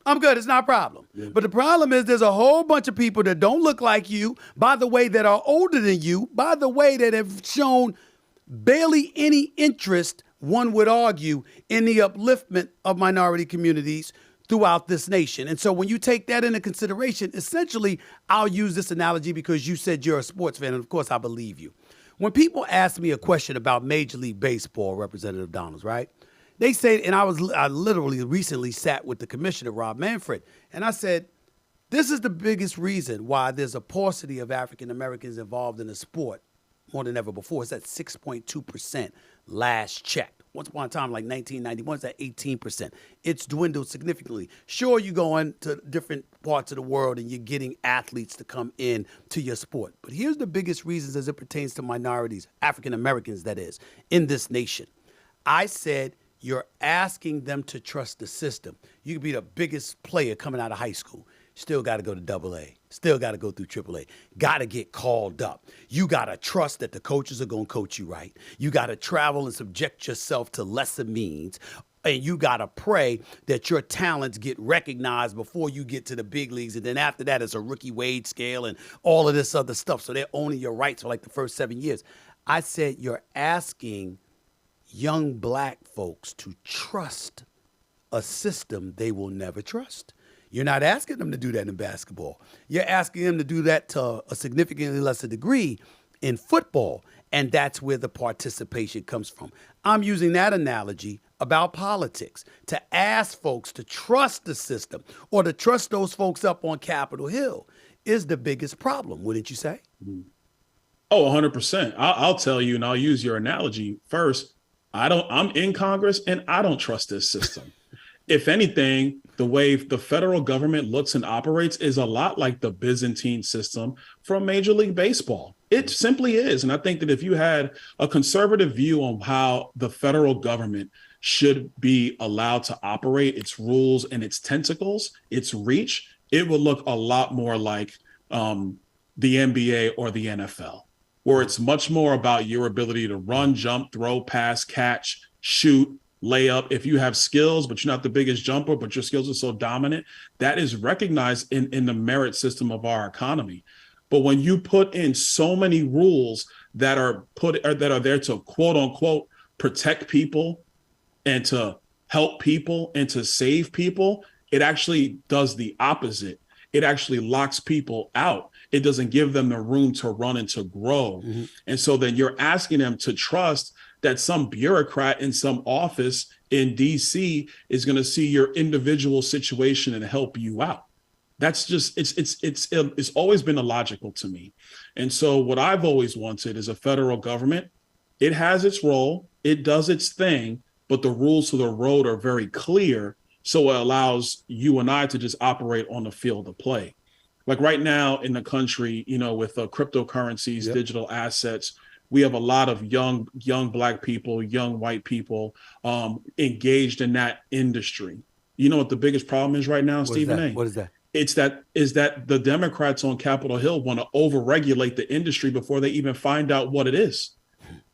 It's not a problem. Yeah. But the problem is there's a whole bunch of people that don't look like you, by the way, that are older than you, by the way, that have shown barely any interest, one would argue, in the upliftment of minority communities throughout this nation. And so when you take that into consideration, essentially, I'll use this analogy because you said you're a sports fan, and of course I believe you. When people ask me a question about Major League Baseball, Representative Donalds, right? They say, and I literally recently sat with the commissioner, Rob Manfred, and I said, this is the biggest reason why there's a paucity of African Americans involved in the sport more than ever before. It's at 6.2% last check. Once upon a time, like 1991, it's at 18%. It's dwindled significantly. Sure, you go into different parts of the world and you're getting athletes to come in to your sport. But here's the biggest reasons as it pertains to minorities, African Americans, that is, in this nation. I said, you're asking them to trust the system. You could be the biggest player coming out of high school. Still got to go to AA. Still got to go through AAA. Got to get called up. You got to trust that the coaches are going to coach you right. You got to travel and subject yourself to lesser means. And you got to pray that your talents get recognized before you get to the big leagues. And then after that, it's a rookie wage scale and all of this other stuff. So they're owning your rights for like the first 7 years. I said, you're asking young black folks to trust a system they will never trust. You're not asking them to do that in basketball. You're asking them to do that to a significantly lesser degree in football, and that's where the participation comes from. I'm using that analogy about politics to ask folks to trust the system or to trust those folks up on Capitol Hill is the biggest problem, wouldn't you say? Oh, 100%. I'll tell you, and I'll use your analogy first. I'm in Congress and I don't trust this system. If anything, the way the federal government looks and operates is a lot like the Byzantine system from Major League Baseball. It simply is. And I think that if you had a conservative view on how the federal government should be allowed to operate, its rules and its tentacles, its reach, it would look a lot more like the NBA or the NFL, where it's much more about your ability to run, jump, throw, pass, catch, shoot, layup. If you have skills, but you're not the biggest jumper, but your skills are so dominant, that is recognized in the merit system of our economy. But when you put in so many rules that are there to quote unquote protect people and to help people and to save people, it actually does the opposite. It actually locks people out. It doesn't give them the room to run and to grow. Mm-hmm. And so then you're asking them to trust that some bureaucrat in some office in DC is going to see your individual situation and help you out. That's just, it's always been illogical to me. And so what I've always wanted is a federal government. It has its role, it does its thing, but the rules of the road are very clear. So it allows you and I to just operate on the field of play. Like right now in the country, with cryptocurrencies, yep, digital assets, we have a lot of young Black people, young white people engaged in that industry. You know what the biggest problem is right now, Stephen A? What is that? Is that the Democrats on Capitol Hill want to overregulate the industry before they even find out what it is.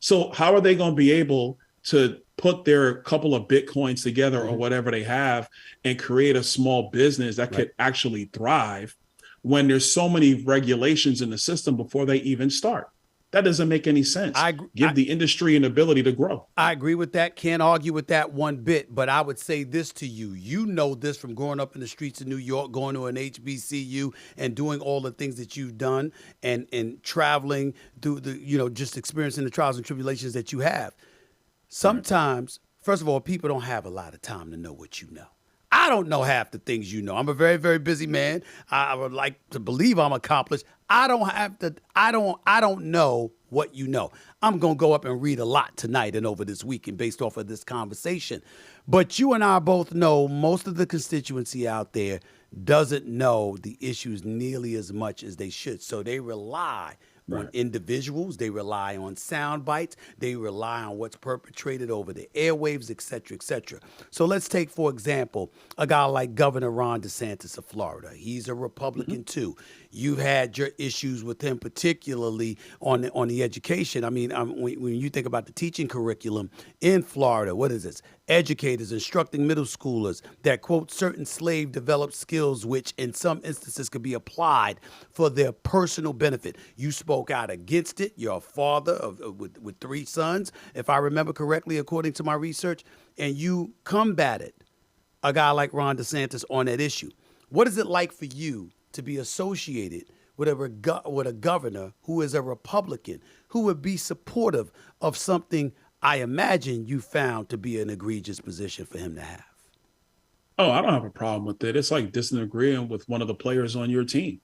So how are they going to be able to put their couple of Bitcoins together or whatever they have and create a small business that could actually thrive when there's so many regulations in the system before they even start? That doesn't make any sense. Give the industry an ability to grow. I agree with that. Can't argue with that one bit. But I would say this to you. You know this from growing up in the streets of New York, going to an HBCU and doing all the things that you've done and traveling through just experiencing the trials and tribulations that you have. Sometimes, first of all, people don't have a lot of time to know what you know. I don't know half the things you know. I'm a very, very busy man. I would like to believe I'm accomplished. I don't know what you know. I'm going to go up and read a lot tonight and over this weekend based off of this conversation. But you and I both know most of the constituency out there doesn't know the issues nearly as much as they should. So they rely on individuals, they rely on sound bites, they rely on what's perpetrated over the airwaves, et cetera, et cetera. So let's take, for example, a guy like Governor Ron DeSantis of Florida. He's a Republican too. You've had your issues with him, particularly on the education. I mean, when you think about the teaching curriculum in Florida, what is this? Educators instructing middle schoolers that, quote, certain slave-developed skills which in some instances could be applied for their personal benefit. You spoke out against it. You're a father with 3 sons, if I remember correctly, according to my research, and you combated a guy like Ron DeSantis on that issue. What is it like for you to be associated with a governor who is a Republican, who would be supportive of something I imagine you found to be an egregious position for him to have? Oh, I don't have a problem with it. It's like disagreeing with one of the players on your team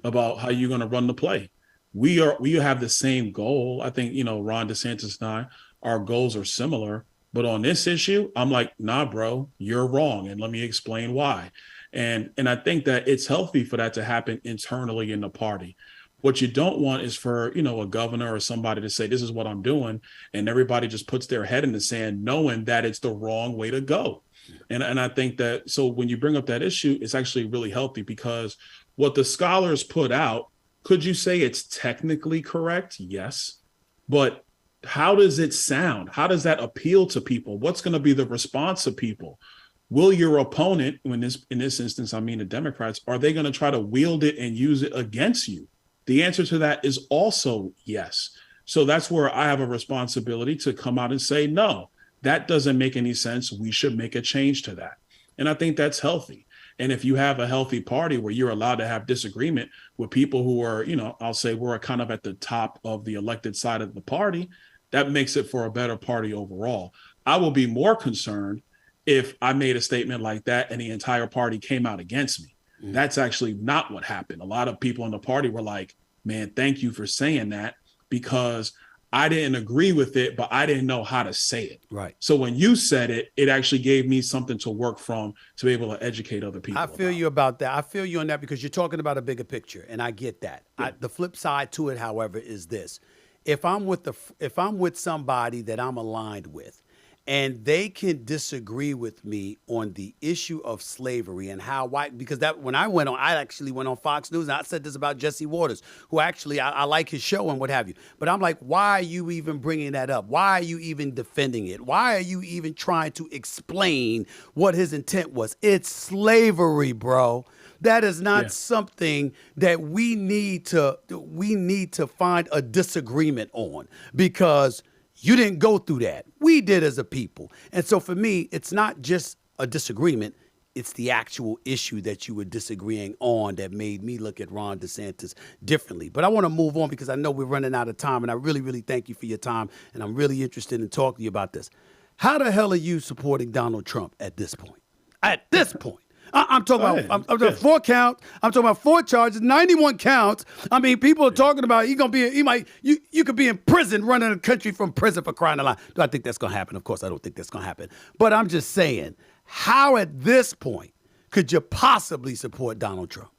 about how you're going to run the play. We have the same goal. I think, Ron DeSantis and I, our goals are similar. But on this issue, I'm like, nah, bro, you're wrong. And let me explain why. And I think that it's healthy for that to happen internally in the party. What you don't want is for, a governor or somebody to say, this is what I'm doing. And everybody just puts their head in the sand, knowing that it's the wrong way to go. And I think that, so when you bring up that issue, it's actually really healthy, because what the scholars put out, could you say it's technically correct? Yes. But how does it sound? How does that appeal to people? What's going to be the response of people? Will your opponent, in this instance, I mean the Democrats, are they going to try to wield it and use it against you? The answer to that is also yes. So that's where I have a responsibility to come out and say, no, that doesn't make any sense. We should make a change to that. And I think that's healthy. And if you have a healthy party where you're allowed to have disagreement with people who are, I'll say we're kind of at the top of the elected side of the party, that makes it for a better party overall. I will be more concerned if I made a statement like that and the entire party came out against me. That's actually not what happened. A lot of people in the party were like, man, thank you for saying that, because I didn't agree with it, but I didn't know how to say it. Right. So when you said it, it actually gave me something to work from to be able to educate other people. I feel you about that. I feel you on that, because you're talking about a bigger picture, and I get that. Yeah. The flip side to it, however, is this. If I'm with somebody that I'm aligned with, and they can disagree with me on the issue of slavery and how white, because when I actually went on Fox News, and I said this about Jesse Waters, who actually, I like his show and what have you. But I'm like, why are you even bringing that up? Why are you even defending it? Why are you even trying to explain what his intent was? It's slavery, bro. That is not something that we need to find a disagreement on, because you didn't go through that. We did as a people. And so for me, it's not just a disagreement. It's the actual issue that you were disagreeing on that made me look at Ron DeSantis differently. But I want to move on, because I know we're running out of time, and I really, really thank you for your time, and I'm really interested in talking to you about this. How the hell are you supporting Donald Trump at this point? At this point. I'm talking about 4 counts. I'm talking about 4 charges, 91 counts. I mean, people are talking about you could be in prison, running the country from prison, for crying out loud. Do I think that's going to happen? Of course, I don't think that's going to happen. But I'm just saying, how at this point could you possibly support Donald Trump?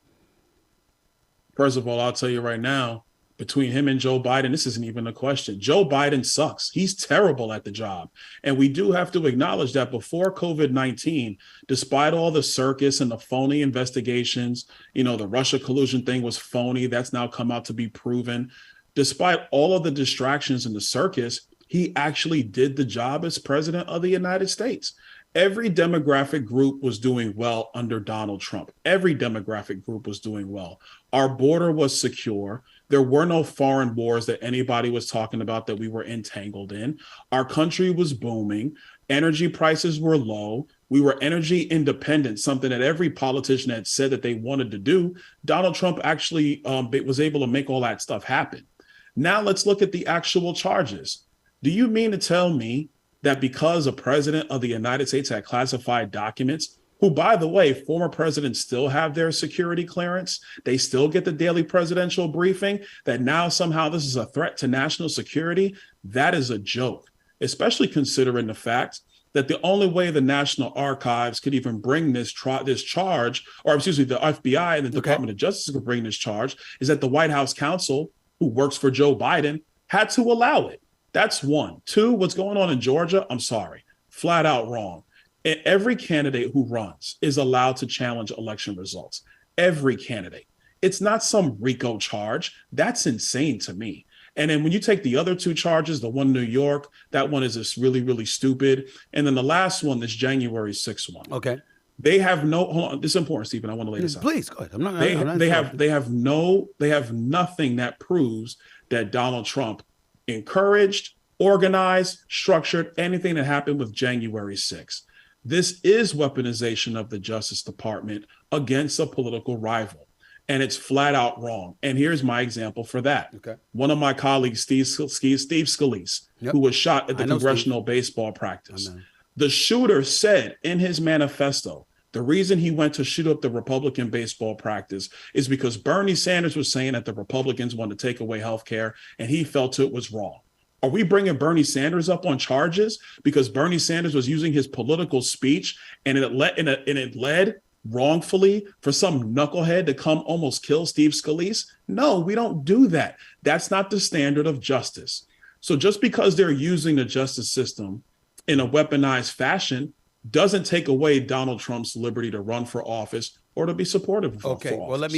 First of all, I'll tell you right now, between him and Joe Biden, this isn't even a question. Joe Biden sucks. He's terrible at the job. And we do have to acknowledge that before COVID-19, despite all the circus and the phony investigations, the Russia collusion thing was phony. That's now come out to be proven. Despite all of the distractions in the circus, he actually did the job as president of the United States. Every demographic group was doing well under Donald Trump. Every demographic group was doing well. Our border was secure. There were no foreign wars that anybody was talking about that we were entangled in. Our country was booming. Energy prices were low. We were energy independent, something that every politician had said that they wanted to do. Donald Trump actually was able to make all that stuff happen. Now let's look at the actual charges. Do you mean to tell me that because a president of the United States had classified documents, who, by the way, former presidents still have their security clearance. They still get the daily presidential briefing, that now somehow this is a threat to national security. That is a joke, especially considering the fact that the only way the National Archives could even bring this charge, or excuse me, the FBI and the Department of Justice could bring this charge, is that the White House counsel, who works for Joe Biden, had to allow it. That's one. Two, what's going on in Georgia, I'm sorry, flat out wrong. Every candidate who runs is allowed to challenge election results. Every candidate. It's not some RICO charge. That's insane to me. And then when you take the other two charges, the one in New York, that one is just really, really stupid. And then the last one, this January 6th one. Okay. They have no, hold on, this is important, Stephen. I want to lay this out. Please, go ahead. They have nothing that proves that Donald Trump encouraged, organized, structured anything that happened with January 6th. This is weaponization of the Justice Department against a political rival, and it's flat out wrong. And here's my example for that. Okay. One of my colleagues, Steve Scalise, who was shot at the congressional baseball practice. The shooter said in his manifesto, the reason he went to shoot up the Republican baseball practice is because Bernie Sanders was saying that the Republicans wanted to take away health care, and he felt it was wrong. Are we bringing Bernie Sanders up on charges because Bernie Sanders was using his political speech and it led wrongfully for some knucklehead to come almost kill Steve Scalise? No, we don't do that. That's not the standard of justice. So just because they're using the justice system in a weaponized fashion doesn't take away Donald Trump's liberty to run for office or to be supportive of office. Well, let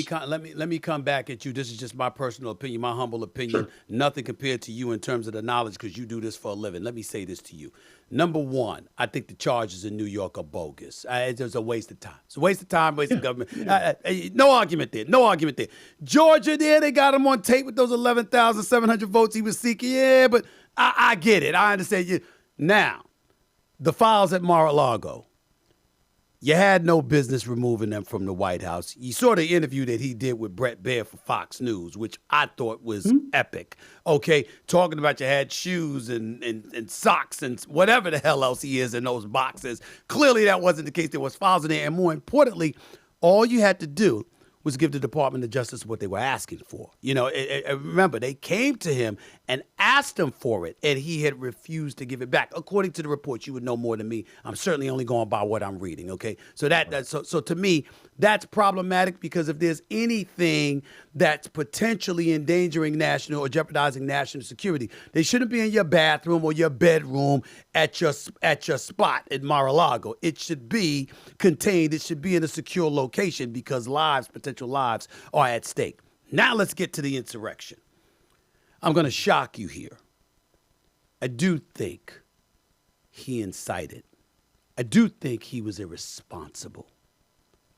me come back at you. This is just my personal opinion, my humble opinion. Sure. Nothing compared to you in terms of the knowledge, because you do this for a living. Let me say this to you. Number one, I think the charges in New York are bogus. It's a waste of time. It's a waste of time, waste of government. No argument there. No argument there. Georgia, there, they got him on tape with those 11,700 votes he was seeking. Yeah, but I get it. I understand you. Now, the files at Mar-a-Lago. You had no business removing them from the White House. You saw the interview that he did with Brett Baer for Fox News, which I thought was epic. Okay, talking about you had shoes and socks and whatever the hell else he is in those boxes. Clearly that wasn't the case. There was files in there. And more importantly, all you had to do was give the Department of Justice what they were asking for. You know, remember, they came to him and asked him for it, and he had refused to give it back. According to the reports, you would know more than me. I'm certainly only going by what I'm reading, okay? So so to me, that's problematic, because if there's anything that's potentially endangering national or jeopardizing national security, they shouldn't be in your bathroom or your bedroom at your spot at Mar-a-Lago. It should be contained. It should be in a secure location, because potential lives are at stake. Now let's get to the insurrection. I'm going to shock you here. I do think he incited. I do think he was irresponsible.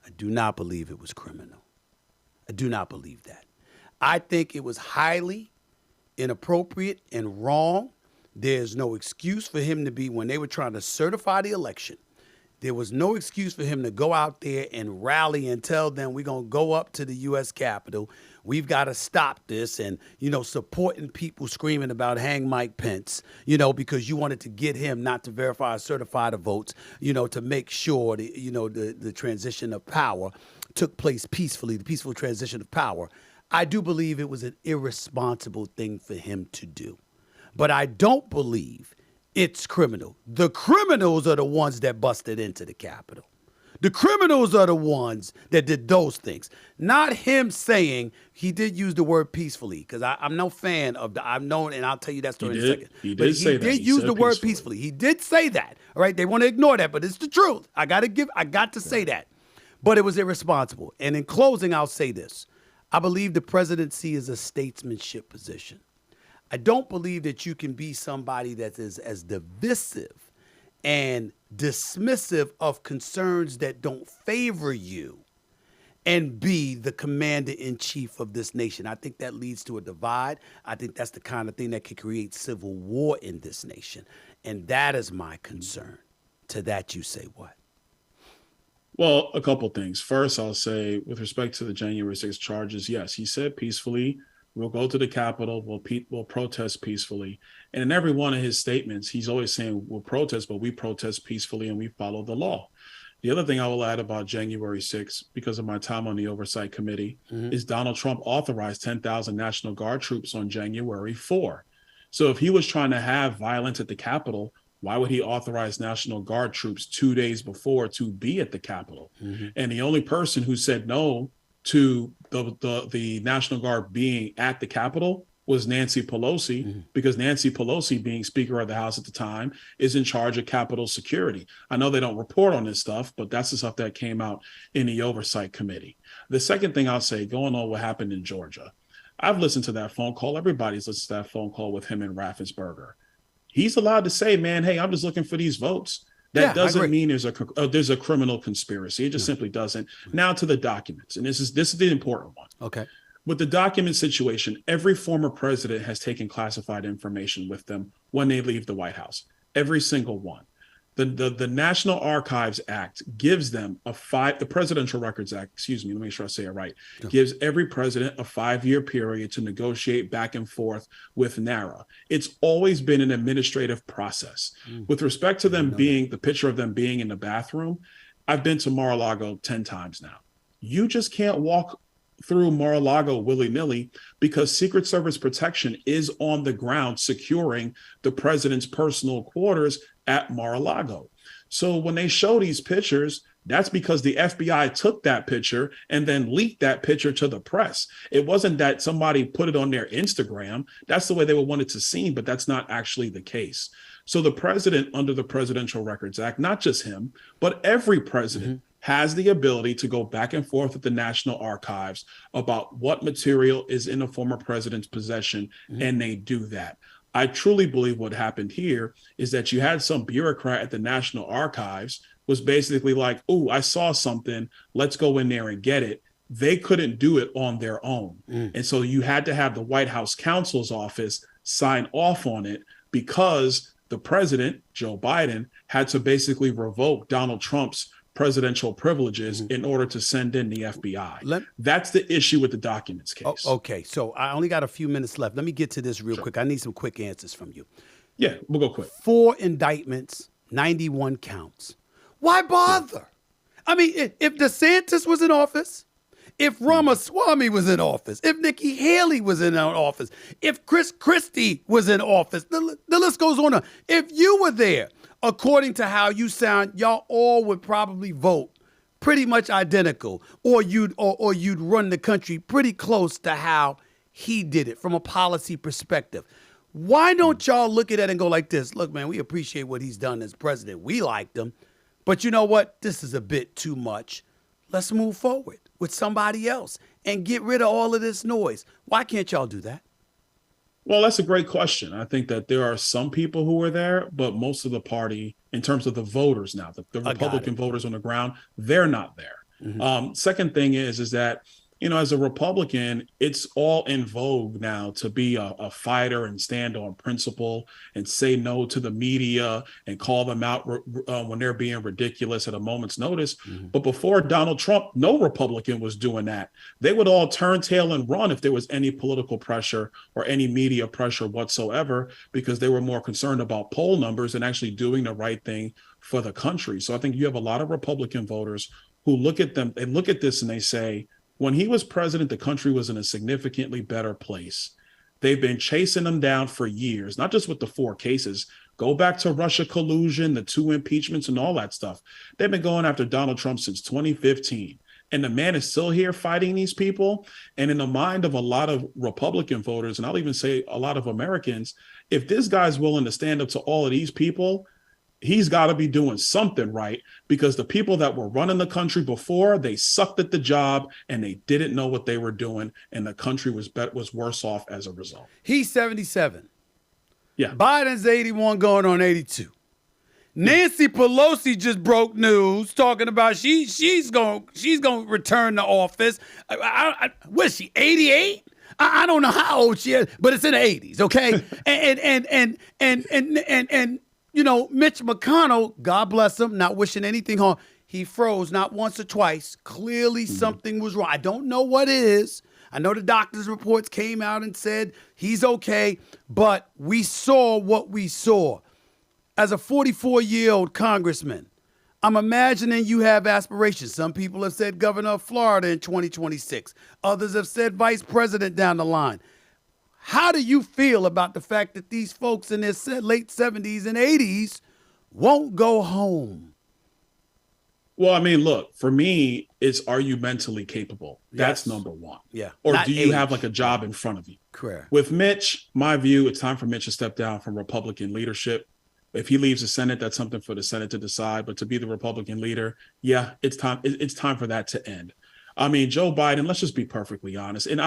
I do not believe it was criminal. I do not believe that. I think it was highly inappropriate and wrong. There's no excuse for him to be, when they were trying to certify the election, there was no excuse for him to go out there and rally and tell them, we're going to go up to the U.S. Capitol. We've got to stop this. And, supporting people screaming about hang Mike Pence, because you wanted to get him not to verify or certify the votes, to make sure the transition of power took place peacefully, the peaceful transition of power. I do believe it was an irresponsible thing for him to do. But I don't believe it's criminal. The criminals are the ones that busted into the Capitol. The criminals are the ones that did those things. Not him saying, he did use the word peacefully, because I'm no fan of I've known, and I'll tell you that story in a second. He did use the word peacefully. He did say that. All right, they want to ignore that, but it's the truth. I got to say that. But it was irresponsible. And in closing, I'll say this. I believe the presidency is a statesmanship position. I don't believe that you can be somebody that is as divisive and dismissive of concerns that don't favor you and be the commander-in-chief of this nation. I think that leads to a divide. I think that's the kind of thing that could create civil war in this nation. And that is my concern. To that you say what? Well, a couple things. First, I'll say, with respect to the January 6th charges, yes, he said peacefully. We'll go to the Capitol. We'll protest peacefully. And in every one of his statements, he's always saying we'll protest, but we protest peacefully and we follow the law. The other thing I will add about January 6th, because of my time on the Oversight Committee, is Donald Trump authorized 10,000 National Guard troops on January 4. So if he was trying to have violence at the Capitol, why would he authorize National Guard troops 2 days before to be at the Capitol? And the only person who said no to the National Guard being at the Capitol was Nancy Pelosi, because Nancy Pelosi, being Speaker of the House at the time, is in charge of Capitol security. I know they don't report on this stuff, but that's the stuff that came out in the Oversight Committee. The second thing I'll say, going on what happened in Georgia, I've listened to that phone call. Everybody's listened to that phone call with him and Raffensperger. He's allowed to say, man, hey, I'm just looking for these votes. That doesn't mean there's a criminal conspiracy. It just simply doesn't. Now to the documents, and this is the important one. Okay. With the document situation, every former president has taken classified information with them when they leave the White House. Every single one. The National Archives Act gives them the Presidential Records Act, excuse me, let me make sure I say it right, gives every president a 5-year period to negotiate back and forth with NARA. It's always been an administrative process. With respect to them being, the picture of them being in the bathroom, I've been to Mar-a-Lago 10 times now. You just can't walk through Mar-a-Lago willy-nilly because Secret Service protection is on the ground securing the president's personal quarters at Mar-a-Lago. So when they show these pictures, that's because the FBI took that picture and then leaked that picture to the press. It wasn't that somebody put it on their Instagram. That's the way they would want it to seem, but that's not actually the case. So the president, under the Presidential Records Act, not just him, but every president has the ability to go back and forth with the National Archives about what material is in a former president's possession, and they do that. I truly believe what happened here is that you had some bureaucrat at the National Archives was basically like, oh, I saw something, let's go in there and get it. They couldn't do it on their own. And so you had to have the White House counsel's office sign off on it because the president, Joe Biden, had to basically revoke Donald Trump's presidential privileges in order to send in the FBI. That's the issue with the documents case. Okay, so I only got a few minutes left. Let me get to this real quick. I need some quick answers from you. Yeah, we'll go quick. 4 indictments, 91 counts. Why bother? I mean, if DeSantis was in office, if Ramaswamy was in office, if Nikki Haley was in office, if Chris Christie was in office, the list goes on. If you were there, according to how you sound, y'all all would probably vote pretty much identical, or you'd run the country pretty close to how he did it from a policy perspective. Why don't y'all look at it and go like this? Look, man, we appreciate what he's done as president. We liked him. But you know what? This is a bit too much. Let's move forward with somebody else and get rid of all of this noise. Why can't y'all do that? Well, that's a great question. I think that there are some people who are there, but most of the party, in terms of the voters now, the Republican voters on the ground, they're not there. Second thing is that, you know, as a Republican, it's all in vogue now to be a fighter and stand on principle and say no to the media and call them out when they're being ridiculous at a moment's notice. But before Donald Trump, no Republican was doing that. They would all turn tail and run if there was any political pressure or any media pressure whatsoever, because they were more concerned about poll numbers and actually doing the right thing for the country. So I think you have a lot of Republican voters who look at them and look at this and they say, when he was president, the country was in a significantly better place. They've been chasing him down for years, not just with the 4 cases. Go back to Russia collusion, the 2 impeachments and all that stuff. They've been going after Donald Trump since 2015. And the man is still here fighting these people. And in the mind of a lot of Republican voters, and I'll even say a lot of Americans, if this guy's willing to stand up to all of these people, he's got to be doing something right, because the people that were running the country before, they sucked at the job and they didn't know what they were doing, and the country was worse off as a result. He's 77. Yeah. Biden's 81 going on 82. Nancy Pelosi just broke news talking about she's going to return to office. What is she, 88? I don't know how old she is, but it's in the 80s, okay? and you know, Mitch McConnell, God bless him, not wishing anything harm, he froze not once or twice. Clearly something was wrong. I don't know what it is. I know the doctor's reports came out and said he's okay, but we saw what we saw. As a 44-year-old congressman, I'm imagining you have aspirations. Some people have said governor of Florida in 2026. Others have said vice president down the line. How do you feel about the fact that these folks in their late 70s and 80s won't go home? Well, I mean, look, for me, it's are you mentally capable? That's number one. Yeah. Or Not do you age. have like a job in front of you? Correct. With Mitch, my view, it's time for Mitch to step down from Republican leadership. If he leaves the Senate, that's something for the Senate to decide. But to be the Republican leader, yeah, it's time. It's time for that to end. I mean, Joe Biden, let's just be perfectly honest. And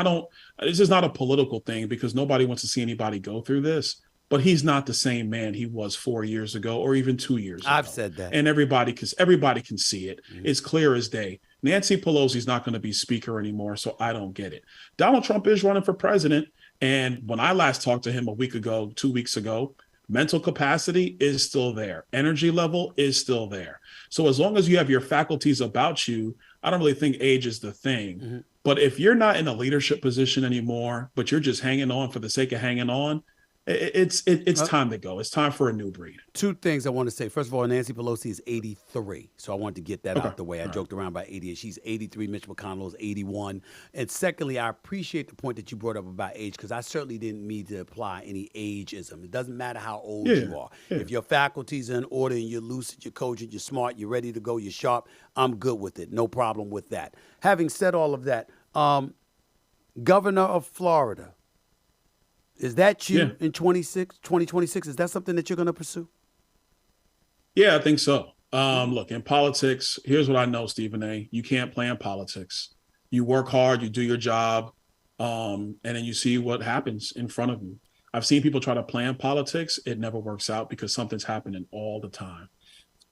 this is not a political thing because nobody wants to see anybody go through this. But he's not the same man he was 4 years ago or even 2 years ago. I've said that. And everybody can see it. Mm-hmm. It's clear as day. Nancy Pelosi's not going to be speaker anymore, so I don't get it. Donald Trump is running for president. And when I last talked to him a week ago, 2 weeks ago, mental capacity is still there. Energy level is still there. So as long as you have your faculties about you, I don't really think age is the thing. Mm-hmm. But if you're not in a leadership position anymore, but you're just hanging on for the sake of hanging on, it's time to go. It's time for a new breed. Two things I want to say. First of all, Nancy Pelosi is 83. So I wanted to get that out the way. I joked around about 88. She's 83. Mitch McConnell is 81. And secondly, I appreciate the point that you brought up about age because I certainly didn't mean to apply any ageism. It doesn't matter how old you are. Yeah. If your faculties are in order and you're lucid, you're cogent, you're smart, you're ready to go, you're sharp, I'm good with it. No problem with that. Having said all of that, Governor of Florida, is that you in 2026? Is that something that you're going to pursue? Yeah, I think so. Look, in politics, here's what I know, Stephen A. You can't play in politics. You work hard, you do your job, and then you see what happens in front of you. I've seen people try to play in politics. It never works out because something's happening all the time.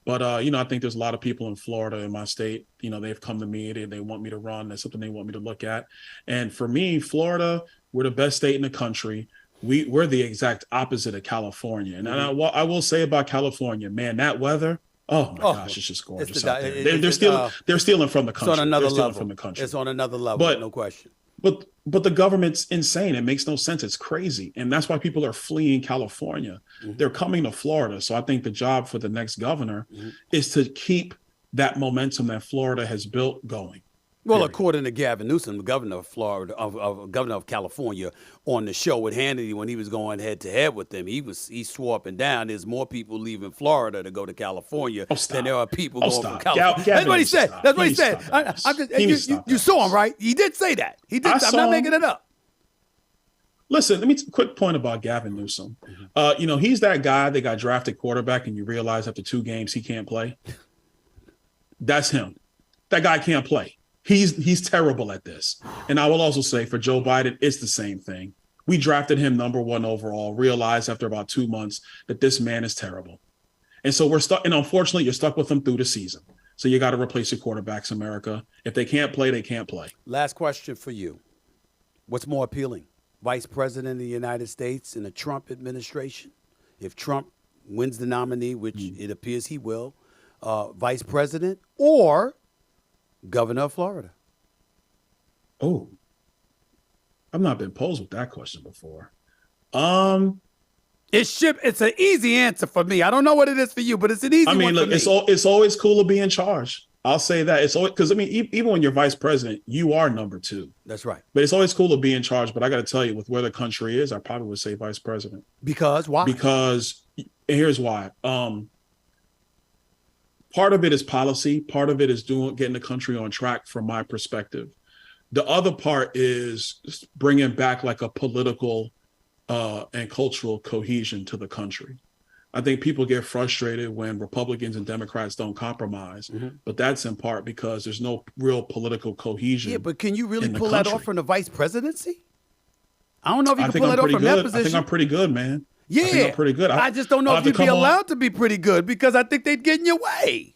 But, I think there's a lot of people in Florida, in my state, they've come to me. They want me to run. That's something they want me to look at. And for me, Florida, we're the best state in the country. We're the exact opposite of California. And I will say about California, man, that weather, oh my gosh, it's just gorgeous out there. They're stealing from the country. It's on another level. From the country. It's on another level, no question. But the government's insane. It makes no sense. It's crazy. And that's why people are fleeing California. Mm-hmm. They're coming to Florida. So I think the job for the next governor is to keep that momentum that Florida has built going. Well, according to Gavin Newsom, the governor of Florida, governor of California, on the show with Hannity when he was going head to head with them, he swore up and down. There's more people leaving Florida to go to California than there are people going from California. That's what he said. That's what he said. You saw him, right? He did say that. He did. I'm not making it up. Listen, let me quick point about Gavin Newsom. He's that guy that got drafted quarterback, and you realize after 2 games he can't play. That's him. That guy can't play. He's terrible at this. And I will also say for Joe Biden, it's the same thing. We drafted him number 1 overall, realized after about 2 months that this man is terrible. And so we're stuck. And unfortunately, you're stuck with him through the season. So you got to replace your quarterbacks, America. If they can't play, they can't play. Last question for you. What's more appealing? Vice President of the United States in a Trump administration? If Trump wins the nominee, which it appears he will, Vice President or Governor of Florida? Oh, I've not been posed with that question before. It's an easy answer for me. I don't know what it is for you, but it's an easy one for me. It's always cool to be in charge. I'll say that. It's always because even when you're vice president, you are number 2. That's right. But it's always cool to be in charge. But I got to tell you, with where the country is, I probably would say vice president. Because why? Because here's why. Part of it is policy. Part of it is getting the country on track from my perspective. The other part is bringing back like a political and cultural cohesion to the country. I think people get frustrated when Republicans and Democrats don't compromise, but that's in part because there's no real political cohesion. Yeah, but can you really pull that off from the vice presidency? I don't know if you can pull that off from that position. I think I'm pretty good, man. Yeah, I think I'm pretty good. I just don't know if you'd be allowed to be pretty good because I think they'd get in your way.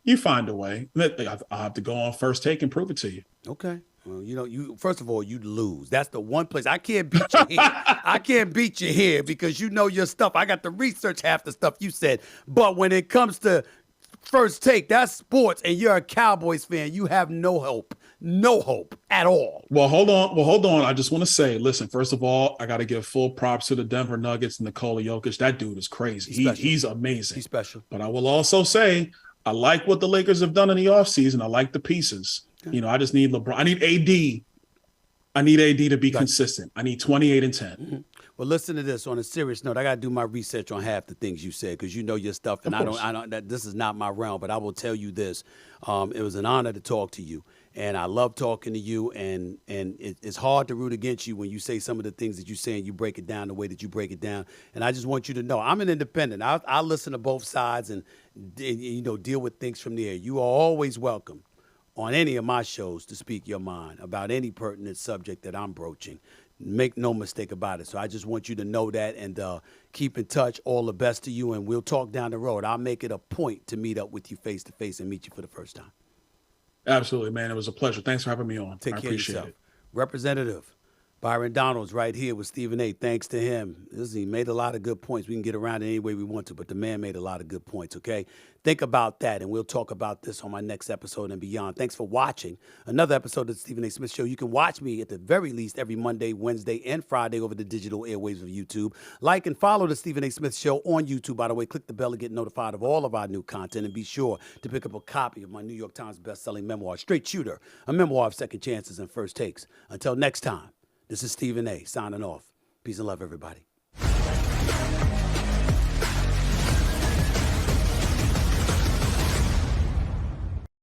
You find a way. I'll have to go on First Take and prove it to you. Okay. Well, you first of all, you'd lose. That's the one place I can't beat you here. I can't beat you here because you know your stuff. I got to research half the stuff you said. But when it comes to First Take, that's sports, and you're a Cowboys fan. You have no hope. no hope at all. Well, hold on. I just want to say, listen, first of all, I got to give full props to the Denver Nuggets and Nikola Jokic. That dude is crazy. He's amazing. He's special. But I will also say, I like what the Lakers have done in the offseason. I like the pieces. You know, I just need LeBron. I need AD. I need AD to be consistent. I need 28 and 10. Mm-hmm. Well, listen to this. On a serious note, I got to do my research on half the things you said because you know your stuff, and I don't. That this is not my realm, but I will tell you this: it was an honor to talk to you, and I love talking to you. And it's hard to root against you when you say some of the things that you say and you break it down the way that you break it down. And I just want you to know I'm an independent. I listen to both sides and you know deal with things from there. You are always welcome on any of my shows to speak your mind about any pertinent subject that I'm broaching. Make no mistake about it. So I just want you to know that and keep in touch. All the best to you, and we'll talk down the road. I'll make it a point to meet up with you face to face and meet you for the first time. Absolutely, man. It was a pleasure. Thanks for having me on. Take care of yourself. It. Representative Byron Donalds right here with Stephen A. Thanks to him. He made a lot of good points. We can get around it any way we want to, but the man made a lot of good points, okay? Think about that, and we'll talk about this on my next episode and beyond. Thanks for watching another episode of the Stephen A. Smith Show. You can watch me at the very least every Monday, Wednesday, and Friday over the digital airwaves of YouTube. Like and follow the Stephen A. Smith Show on YouTube. By the way, click the bell to get notified of all of our new content, and be sure to pick up a copy of my New York Times best-selling memoir, Straight Shooter, a memoir of second chances and first takes. Until next time. This is Stephen A. signing off. Peace and love, everybody.